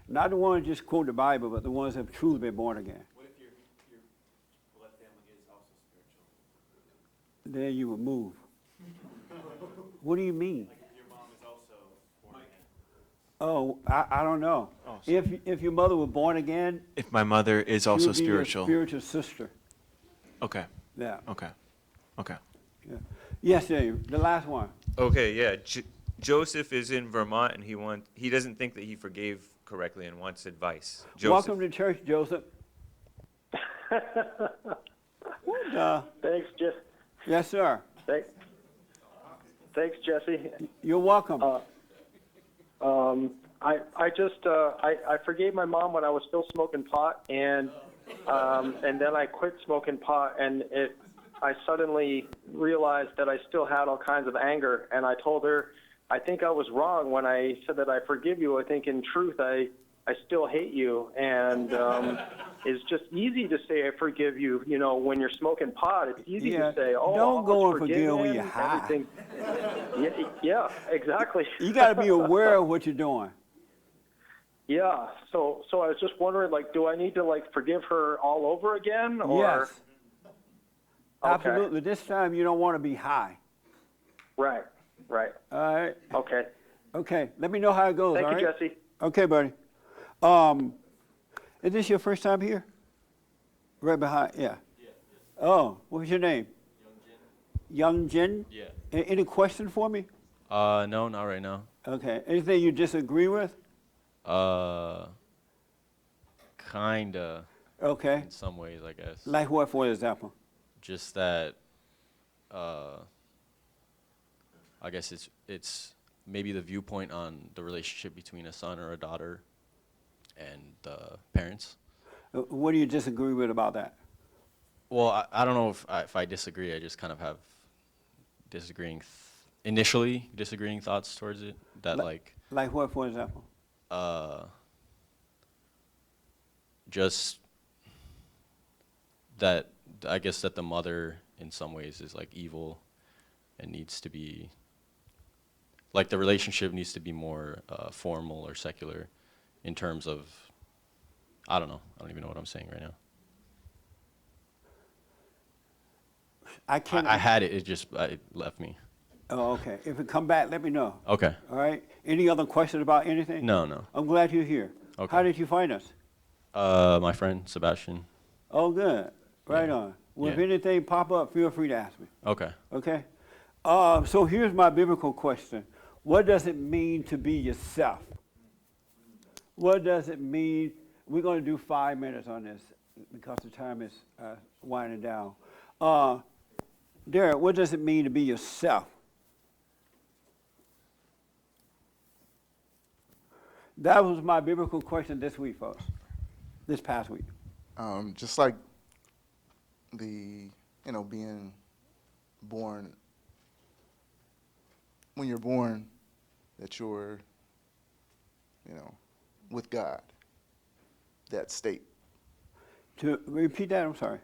Not the ones just quote the Bible, but the ones that have truly been born again. What if your blood family is also spiritual? Then you would move. What do you mean? Like if your mom is also born again. Oh, I don't know. Oh, If your mother were born again, If my mother is she also would be your spiritual. spiritual sister. Okay. Yeah. Okay. Okay. Yeah. Yes, Dave. The last one. Okay, yeah. Joseph is in Vermont, and he doesn't think that he forgave correctly and wants advice. Joseph. Welcome to church, Joseph. Thanks, Jesse. Yes, sir. Thanks, Jesse. You're welcome. I forgave my mom when I was still smoking pot, and then I quit smoking pot, and I suddenly realized that I still had all kinds of anger, and I told her, I think I was wrong when I said that I forgive you. I think in truth I still hate you, and it's just easy to say I forgive you. You know, when you're smoking pot, it's easy Yeah, to say, oh, don't go and forgive forgive when him, you're high. everything. Yeah, exactly. You got to be aware of what you're doing. Yeah, so I was just wondering, like, do I need to, like, forgive her all over again? Or? Yes. Okay. Absolutely. This time you don't want to be high. Right. All right. Okay. Okay. Let me know how it goes. Thank all you, right? Jesse. Okay, buddy. Is this your first time here? Right behind. Yeah. Oh, what's your name? Young Jin. Yeah. Any question for me? No, not right now. Okay. Anything you disagree with? Kinda. Okay. In some ways, I guess. Like what, for example? Just that. I guess it's maybe the viewpoint on the relationship between a son or a daughter. and the parents. What do you disagree with about that? Well, I don't know if I disagree. I just kind of have initially disagreeing thoughts towards it. That Like what, for example? Just that I guess that the mother in some ways is like evil and needs to be like the relationship needs to be more formal or secular in terms of I don't know. I don't even know what I'm saying right now. I had it. It left me. Oh, okay. If it come back, let me know. Okay. All right. Any other questions about anything? No. I'm glad you're here. Okay. How did you find us? My friend Sebastian. Oh, good. Right on. Well, if anything pop up, feel free to ask me. Okay. Okay. So here's my biblical question. What does it mean to be yourself? What does it mean? We're going to do 5 minutes on this because the time is winding down. Derek, what does it mean to be yourself? That was my biblical question this week, folks. This past week. Just like being born, when you're born, that you're, with God, that state. To repeat that, I'm sorry.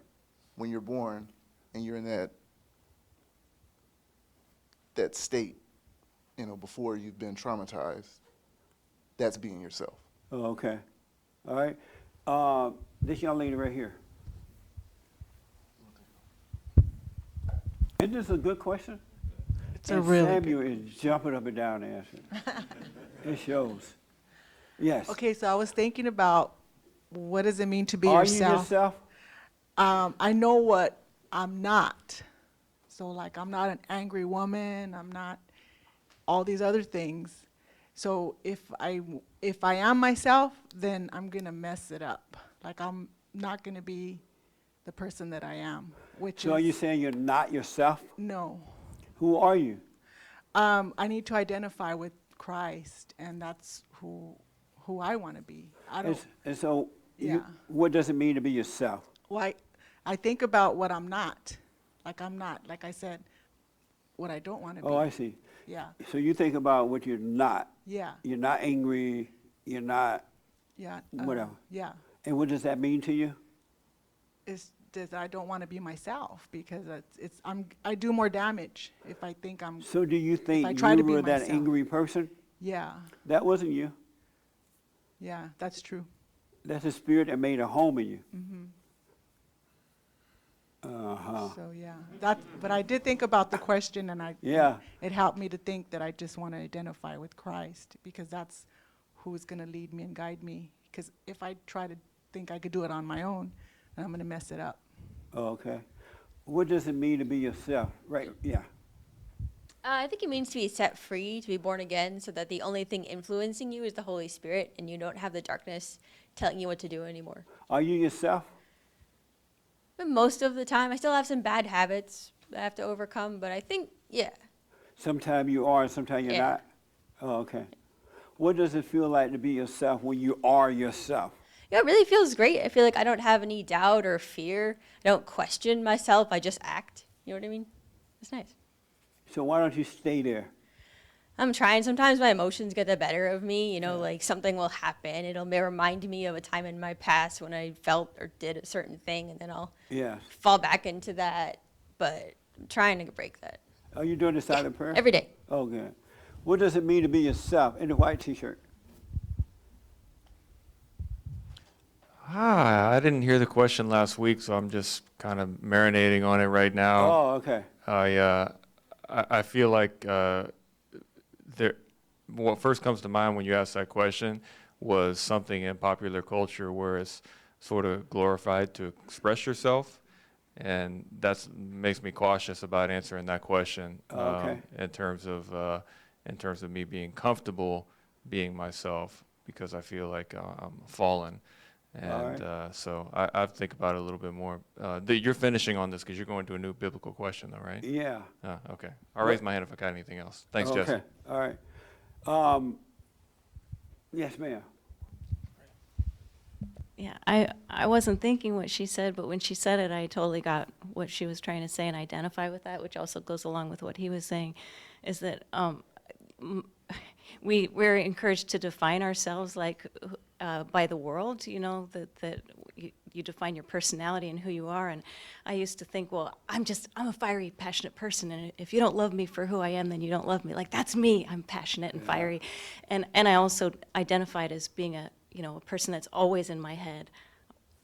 When you're born and you're in that state, before you've been traumatized, that's being yourself. Oh, okay. All right. This young lady right here. Isn't this a good question? It's a really Samuel is jumping up and down to answer it. It shows. Yes. Okay, so I was thinking about what does it mean to be Are yourself? you yourself? I know what I'm not. So like I'm not an angry woman, I'm not all these other things. So if I am myself, then I'm going to mess it up. Like I'm not going to be the person that I am, which So are you saying you're not yourself? No. Who are you? I need to identify with Christ, and that's who I want to be. I don't. And so, Yeah. what does it mean to be yourself? Well, I think about what I'm not. Like I'm not, like I said, what I don't want to be. Oh, I see. Yeah. So you think about what you're not. Yeah. You're not angry. You're not. Yeah. Whatever. Yeah. And what does that mean to you? It's that I don't want to be myself because I do more damage if I think I'm. So do you think I try you to be were that myself. angry person? Yeah. That wasn't you. Yeah, that's true. That's the spirit that made a home in you. Mhm. Uh-huh. So yeah, but I did think about the question, and Yeah. it helped me to think that I just want to identify with Christ because that's who's going to lead me and guide me. Because if I try to think I could do it on my own, then I'm going to mess it up. Oh, okay. What does it mean to be yourself? Right. Yeah. I think it means to be set free, to be born again, so that the only thing influencing you is the Holy Spirit, and you don't have the darkness telling you what to do anymore. Are you yourself? But most of the time, I still have some bad habits that I have to overcome, but I think, yeah. Sometimes you are and sometimes you're Yeah. not? Oh, okay. What does it feel like to be yourself when you are yourself? Yeah, it really feels great. I feel like I don't have any doubt or fear. I don't question myself. I just act. You know what I mean? It's nice. So why don't you stay there? I'm trying. Sometimes my emotions get the better of me. Like something will happen. It'll remind me of a time in my past when I felt or did a certain thing, and then I'll Yes. fall back into that. But I'm trying to break that. Are you doing the silent prayer? Every day. Oh, good. What does it mean to be yourself in the white T-shirt? I didn't hear the question last week, so I'm just kind of marinating on it right now. Oh, okay. I feel like what first comes to mind when you ask that question was something in popular culture where it's sort of glorified to express yourself, and that makes me cautious about answering that question. Okay. In terms of me being comfortable being myself, because I feel like I'm fallen. And so I think about it a little bit more. You're finishing on this because you're going to a new biblical question, though, right? Yeah. Okay. I'll raise my hand if I got anything else. Thanks, Jesse. Okay. All right. Yes, ma'am. Yeah, I wasn't thinking what she said, but when she said it, I totally got what she was trying to say and identify with that, which also goes along with what he was saying, is that we're encouraged to define ourselves like by the world, you know, that you define your personality and who you are. And I used to think, well, I'm a fiery, passionate person, and if you don't love me for who I am, then you don't love me. Like, that's me. I'm passionate and fiery. And I also identified as being a person that's always in my head.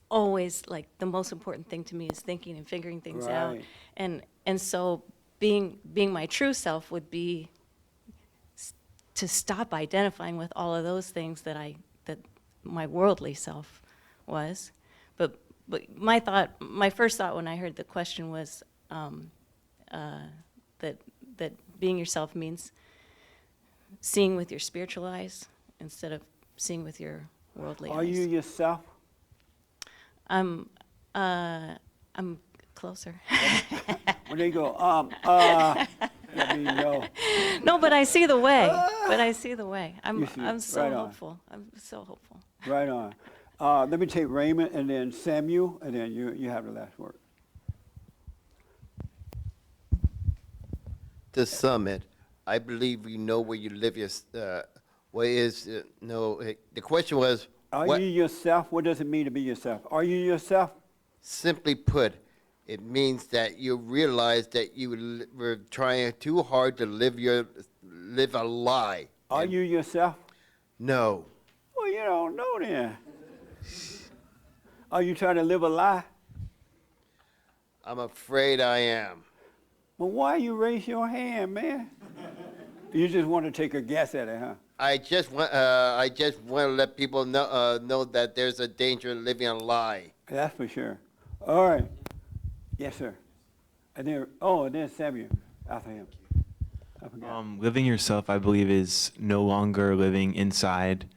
Always, like, the most important thing to me is thinking and figuring things out. Right. And so being my true self would be to stop identifying with all of those things that my worldly self was. But my first thought when I heard the question was that being yourself means seeing with your spiritual eyes instead of seeing with your worldly eyes. Are you yourself? I'm closer. When they go, let me know. No, but I see the way. I'm so Right on. hopeful. I'm so hopeful. Right on. Let me take Raymond and then Samuel, and then you have the last word. The summit, I believe you know where you live your, the question was, Are you yourself? What does it mean to be yourself? Are you yourself? simply put, it means that you realize that you were trying too hard to live a lie. Are you yourself? No. Well, you don't know then. Are you trying to live a lie? I'm afraid I am. Well, why you raise your hand, man? You just want to take a guess at it, huh? I just want to let people know that there's a danger in living a lie. That's for sure. All right. Yes, sir. And then Samuel after him. I forgot. Living yourself, I believe, is no longer living inside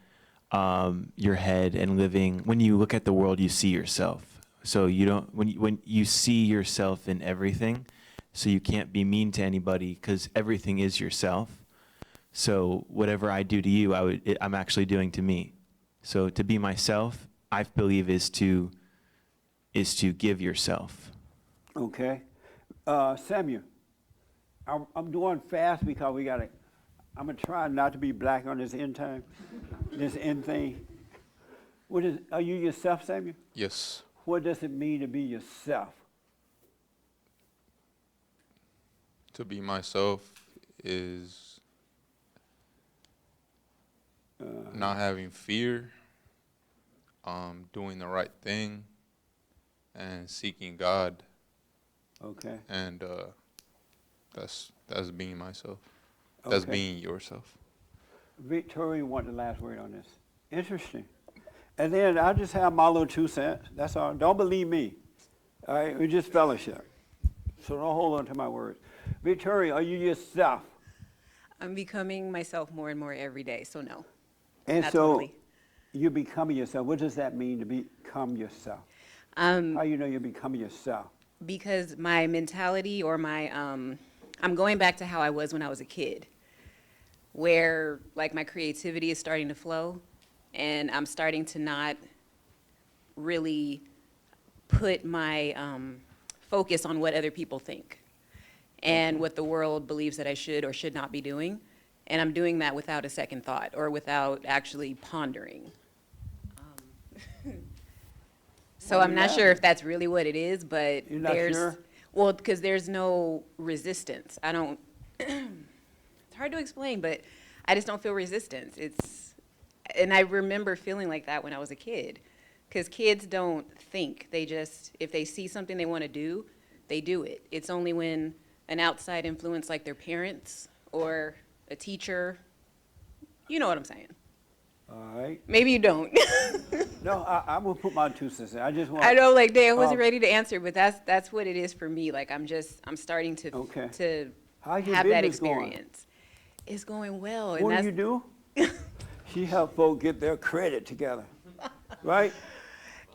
your head and living. When you look at the world, you see yourself. So you don't. When you see yourself in everything, so you can't be mean to anybody because everything is yourself. So whatever I do to you, I'm actually doing to me. So to be myself, I believe is to give yourself. Okay. Samuel, I'm doing fast because I'm going to try not to be black on this end time, this end thing. Are you yourself, Samuel? Yes. What does it mean to be yourself? To be myself is not having fear, doing the right thing, and seeking God. Okay. And that's being myself. That's being yourself. Victoria want the last word on this. Interesting. And then I just have my little 2 cents. That's all. Don't believe me. All right, we just fellowship. So don't hold on to my words. Victoria, are you yourself? I'm becoming myself more and more every day, so no. And Not so totally. you're becoming yourself. What does that mean to become yourself? How you know you're becoming yourself? Because my mentality or I'm going back to how I was when I was a kid, where like my creativity is starting to flow and I'm starting to not really put my focus on what other people think and what the world believes that I should or should not be doing. And I'm doing that without a second thought or without actually pondering. So I'm not sure if that's really what it is, but You're not sure? Well, because there's no resistance. It's hard to explain, but I just don't feel resistance. And I remember feeling like that when I was a kid, because kids don't think. They just, if they see something they want to do, they do it. It's only when an outside influence like their parents or a teacher, you know what I'm saying. All right. Maybe you don't. No, I will put my 2 cents in. I just want. I know, like, Dan wasn't ready to answer, but that's what it is for me. Like, I'm starting to How's your have that business going? experience. It's going well. And What that's, do you do? She helped folks get their credit together, right?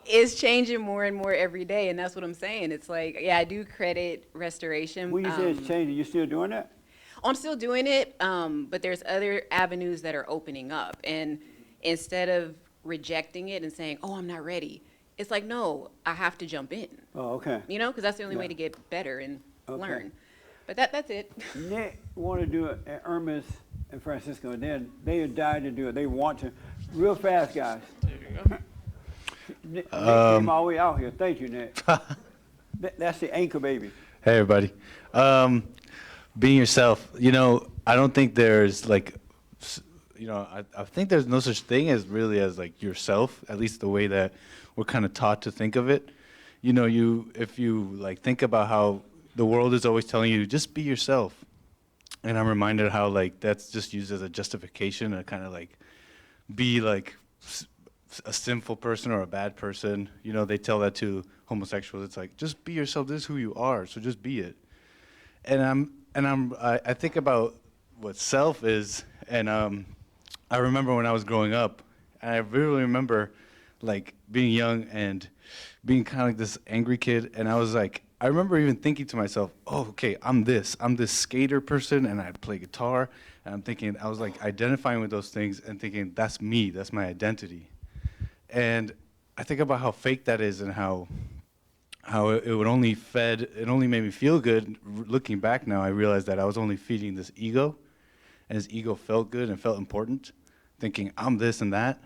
It's changing more and more every day, and that's what I'm saying. It's like, yeah, I do credit restoration. When you say it's changing, you still doing that? I'm still doing it, but there's other avenues that are opening up. And instead of rejecting it and saying, oh, I'm not ready. It's like, no, I have to jump in. Oh, okay. You know, because that's the only way Yeah. to get better and Okay. learn. But that's it. Nick want to do it at Irma's and Francisco, and then they died to do it. They want to. Real fast, guys. Nick came all the way out here. Thank you, Nick. That's the anchor baby. Hey, everybody. Being yourself, you know, I don't think there's like, you know, I think there's no such thing as really as like yourself, at least the way that we're kind of taught to think of it. You know, if you like think about how the world is always telling you, just be yourself. And I'm reminded how like that's just used as a justification to kind of like be like a sinful person or a bad person. You know, they tell that to homosexuals. It's like, just be yourself. This is who you are. So just be it. And I think about what self is. And I remember when I was growing up, and I really remember like being young and being kind of like this angry kid. And I was like, I remember even thinking to myself, oh, okay, I'm this skater person, and I play guitar. And I'm thinking, I was like identifying with those things and thinking, that's me, that's my identity. And I think about how fake that is and how it only made me feel good. Looking back now, I realized that I was only feeding this ego, and this ego felt good and felt important, thinking I'm this and that.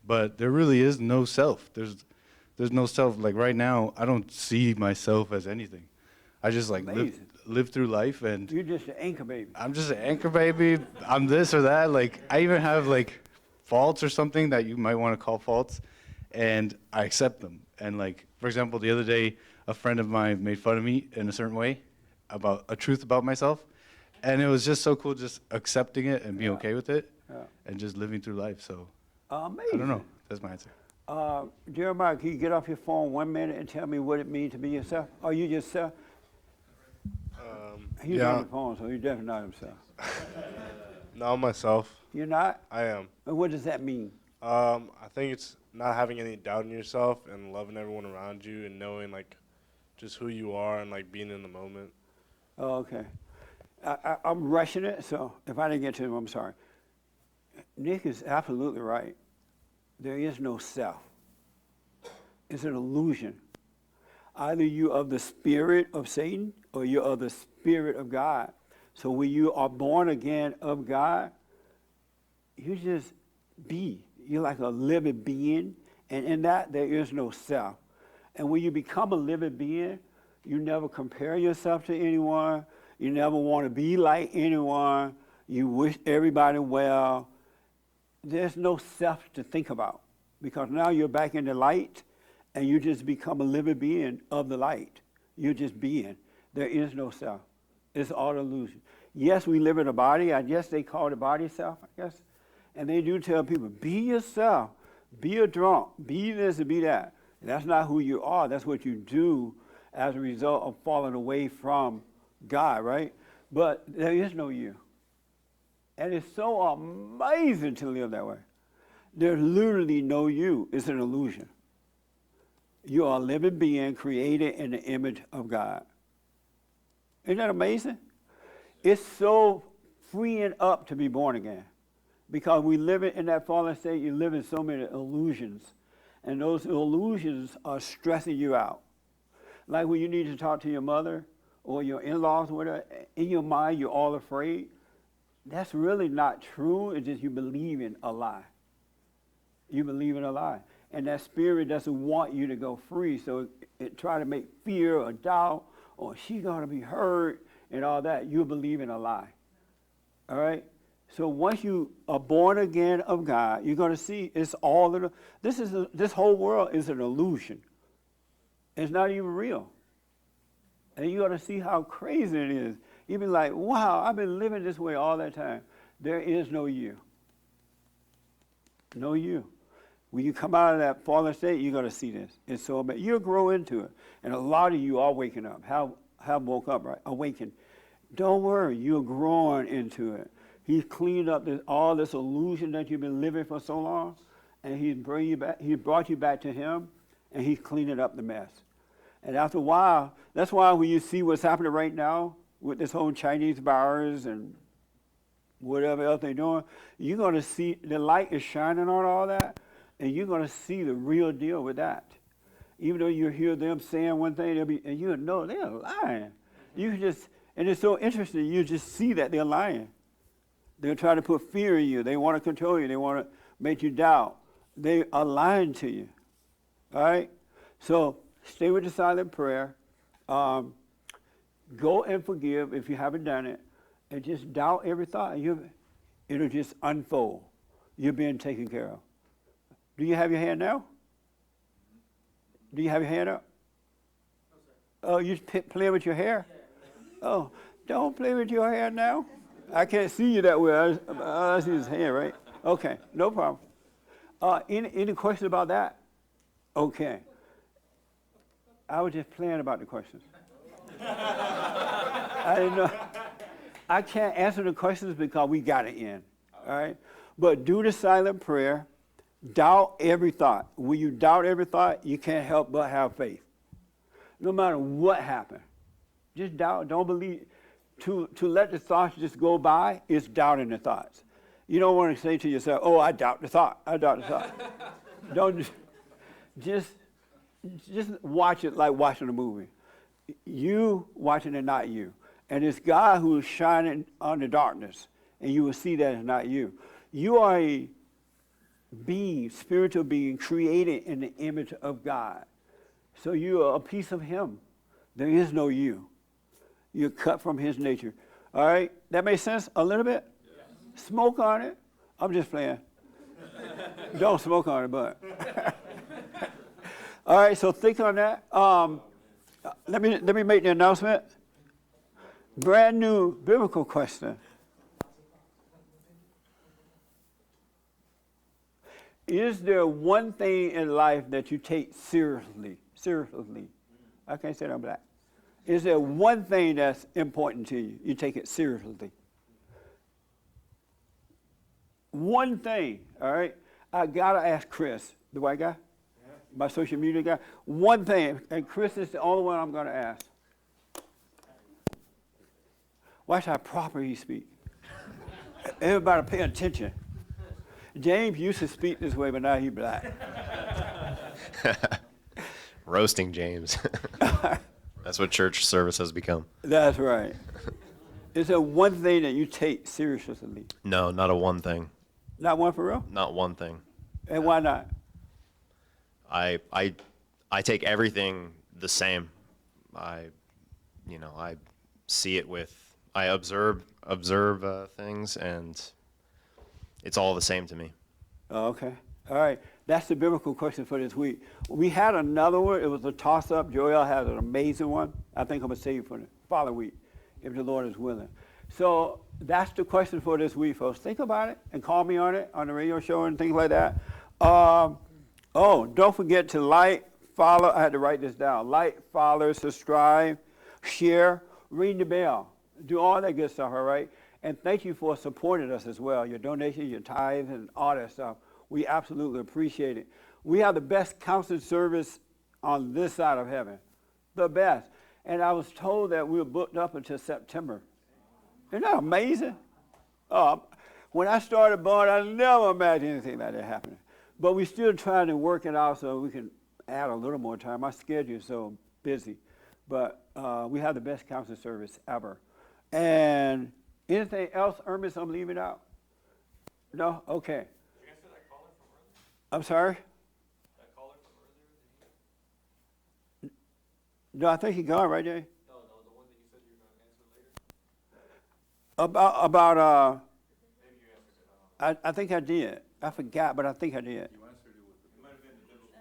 But there really is no self. There's no self. Like right now, I don't see myself as anything. I just like live through life, and You're just an anchor baby. I'm just an anchor baby. I'm this or that. Like I even have like faults or something that you might want to call faults, and I accept them. And like, for example, the other day, a friend of mine made fun of me in a certain way about a truth about myself, and it was just so cool, just accepting it and being okay with it, and just living through life. So Amazing. I don't know. That's my answer. Jeremiah, can you get off your phone 1 minute and tell me what it means to be yourself? Or you just self? He's yeah. on the phone, so he's definitely not himself. Not myself. You're not? I am. And what does that mean? I think it's not having any doubt in yourself and loving everyone around you and knowing like just who you are and like being in the moment. Oh, okay. I'm rushing it, so if I didn't get to him, I'm sorry. Nick is absolutely right. There is no self. It's an illusion. Either you of the spirit of Satan or you're of the spirit of God. So when you are born again of God, you just be. You're like a living being, and in that there is no self. And when you become a living being, you never compare yourself to anyone. You never want to be like anyone. You wish everybody well. There's no self to think about because now you're back in the light and you just become a living being of the light. You're just being. There is no self. It's all illusion. Yes, we live in a body. I guess they call the body self, I guess. And they do tell people, be yourself. Be a drunk. Be this and be that. That's not who you are. That's what you do as a result of falling away from God, right? But there is no you. And it's so amazing to live that way. There's literally no you. It's an illusion. You are a living being created in the image of God. Isn't that amazing? It's so freeing up to be born again. Because we live in that fallen state, you live in so many illusions. And those illusions are stressing you out. Like when you need to talk to your mother or your in-laws or whatever, in your mind you're all afraid. That's really not true. It's just you believe in a lie. You believe in a lie. And that spirit doesn't want you to go free. So it try to make fear or doubt or she's going to be hurt and all that. You believe in a lie. All right? So once you are born again of God, you're going to see it's all of the, this whole world is an illusion. It's not even real. And you're going to see how crazy it is. You'll be like, wow, I've been living this way all that time. There is no you. No you. When you come out of that fallen state, you're going to see this. It's so bad. You'll grow into it. And a lot of you are waking up. Have woke up, right? Awakened. Don't worry. You're growing into it. He's cleaned up all this illusion that you've been living for so long. And he's brought you back to him. And he's cleaning up the mess. And after a while, that's why when you see what's happening right now with this whole Chinese virus and whatever else they're doing, you're going to see the light is shining on all that. and you're going to see the real deal with that. Even though you hear them saying one thing, and you know they're lying. You can just, and it's so interesting, you just see that they're lying. They're trying to put fear in you. They want to control you. They want to make you doubt. They are lying to you. All right? So stay with the silent prayer. Go and forgive if you haven't done it. And just doubt every thought. It'll just unfold. You're being taken care of. Do you have your hand now? Do you have your hand up? Oh, you play with your hair? Oh, don't play with your hair now. I can't see you that way. I see his hand, right? Okay, no problem. Any questions about that? Okay. I was just playing about the questions. I didn't know. I can't answer the questions because we got it in, all right? But do the silent prayer. Doubt every thought. When you doubt every thought, you can't help but have faith. No matter what happened. Just doubt. Don't believe. To let the thoughts just go by is doubting the thoughts. You don't want to say to yourself, oh, I doubt the thought. I doubt the thought. Don't just watch it like watching a movie. You watching it, not you. And it's God who is shining on the darkness, and you will see that it's not you. You are a being, spiritual being, created in the image of God. So you are a piece of Him. There is no you. You're cut from His nature. All right? That makes sense a little bit? Yeah. Smoke on it. I'm just playing. Don't smoke on it, but. All right, so think on that. Let me make the announcement. Brand new biblical question. Is there one thing in life that you take seriously? Seriously. I can't say that I'm black. Is there one thing that's important to you? You take it seriously. One thing, all right? I got to ask Chris, the white guy, my social media guy, one thing, and Chris is the only one I'm going to ask. Watch how proper he speaks. Everybody pay attention. James used to speak this way, but now he's black. Roasting James. That's what church service has become. That's right. Is there one thing that you take seriously? No, not a one thing. Not one for real? Not one thing. And why not? I take everything the same. I see it I observe things, and it's all the same to me. Oh, okay. All right. That's the biblical question for this week. We had another one. It was a toss-up. Joel has an amazing one. I think I'm going to save it for the following week, if the Lord is willing. So that's the question for this week, folks. Think about it and call me on it on the radio show and things like that. Don't forget to like, follow. I had to write this down. Like, follow, subscribe, share, ring the bell. Do all that good stuff, all right? And thank you for supporting us as well. Your donations, your tithes, and all that stuff. We absolutely appreciate it. We have the best counseling service on this side of heaven. The best. And I was told that we were booked up until September. Isn't that amazing? When I started Bond, I never imagined anything like that happening. But we're still trying to work it out so we can add a little more time. My schedule is so busy. But we have the best counseling service ever. And anything else, Ernest, I'm leaving out? No? Okay. I'm sorry? That caller from earlier? No, I think he gone, right, Jay? No, the one that you said you were going to answer later. About maybe you answered it. I think I did. I forgot, but I think I did. You answered it with it might have been the biblical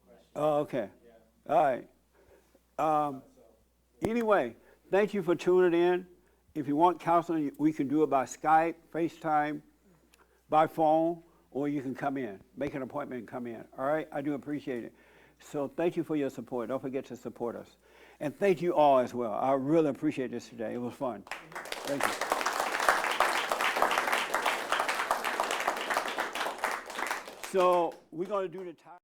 question. Oh, okay. Yeah. All right. Anyway, thank you for tuning in. If you want counseling, we can do it by Skype, FaceTime, by phone, or you can come in, make an appointment and come in. All right? I do appreciate it. So thank you for your support. Don't forget to support us. And thank you all as well. I really appreciate this today. It was fun. Thank you. So we're going to do the time.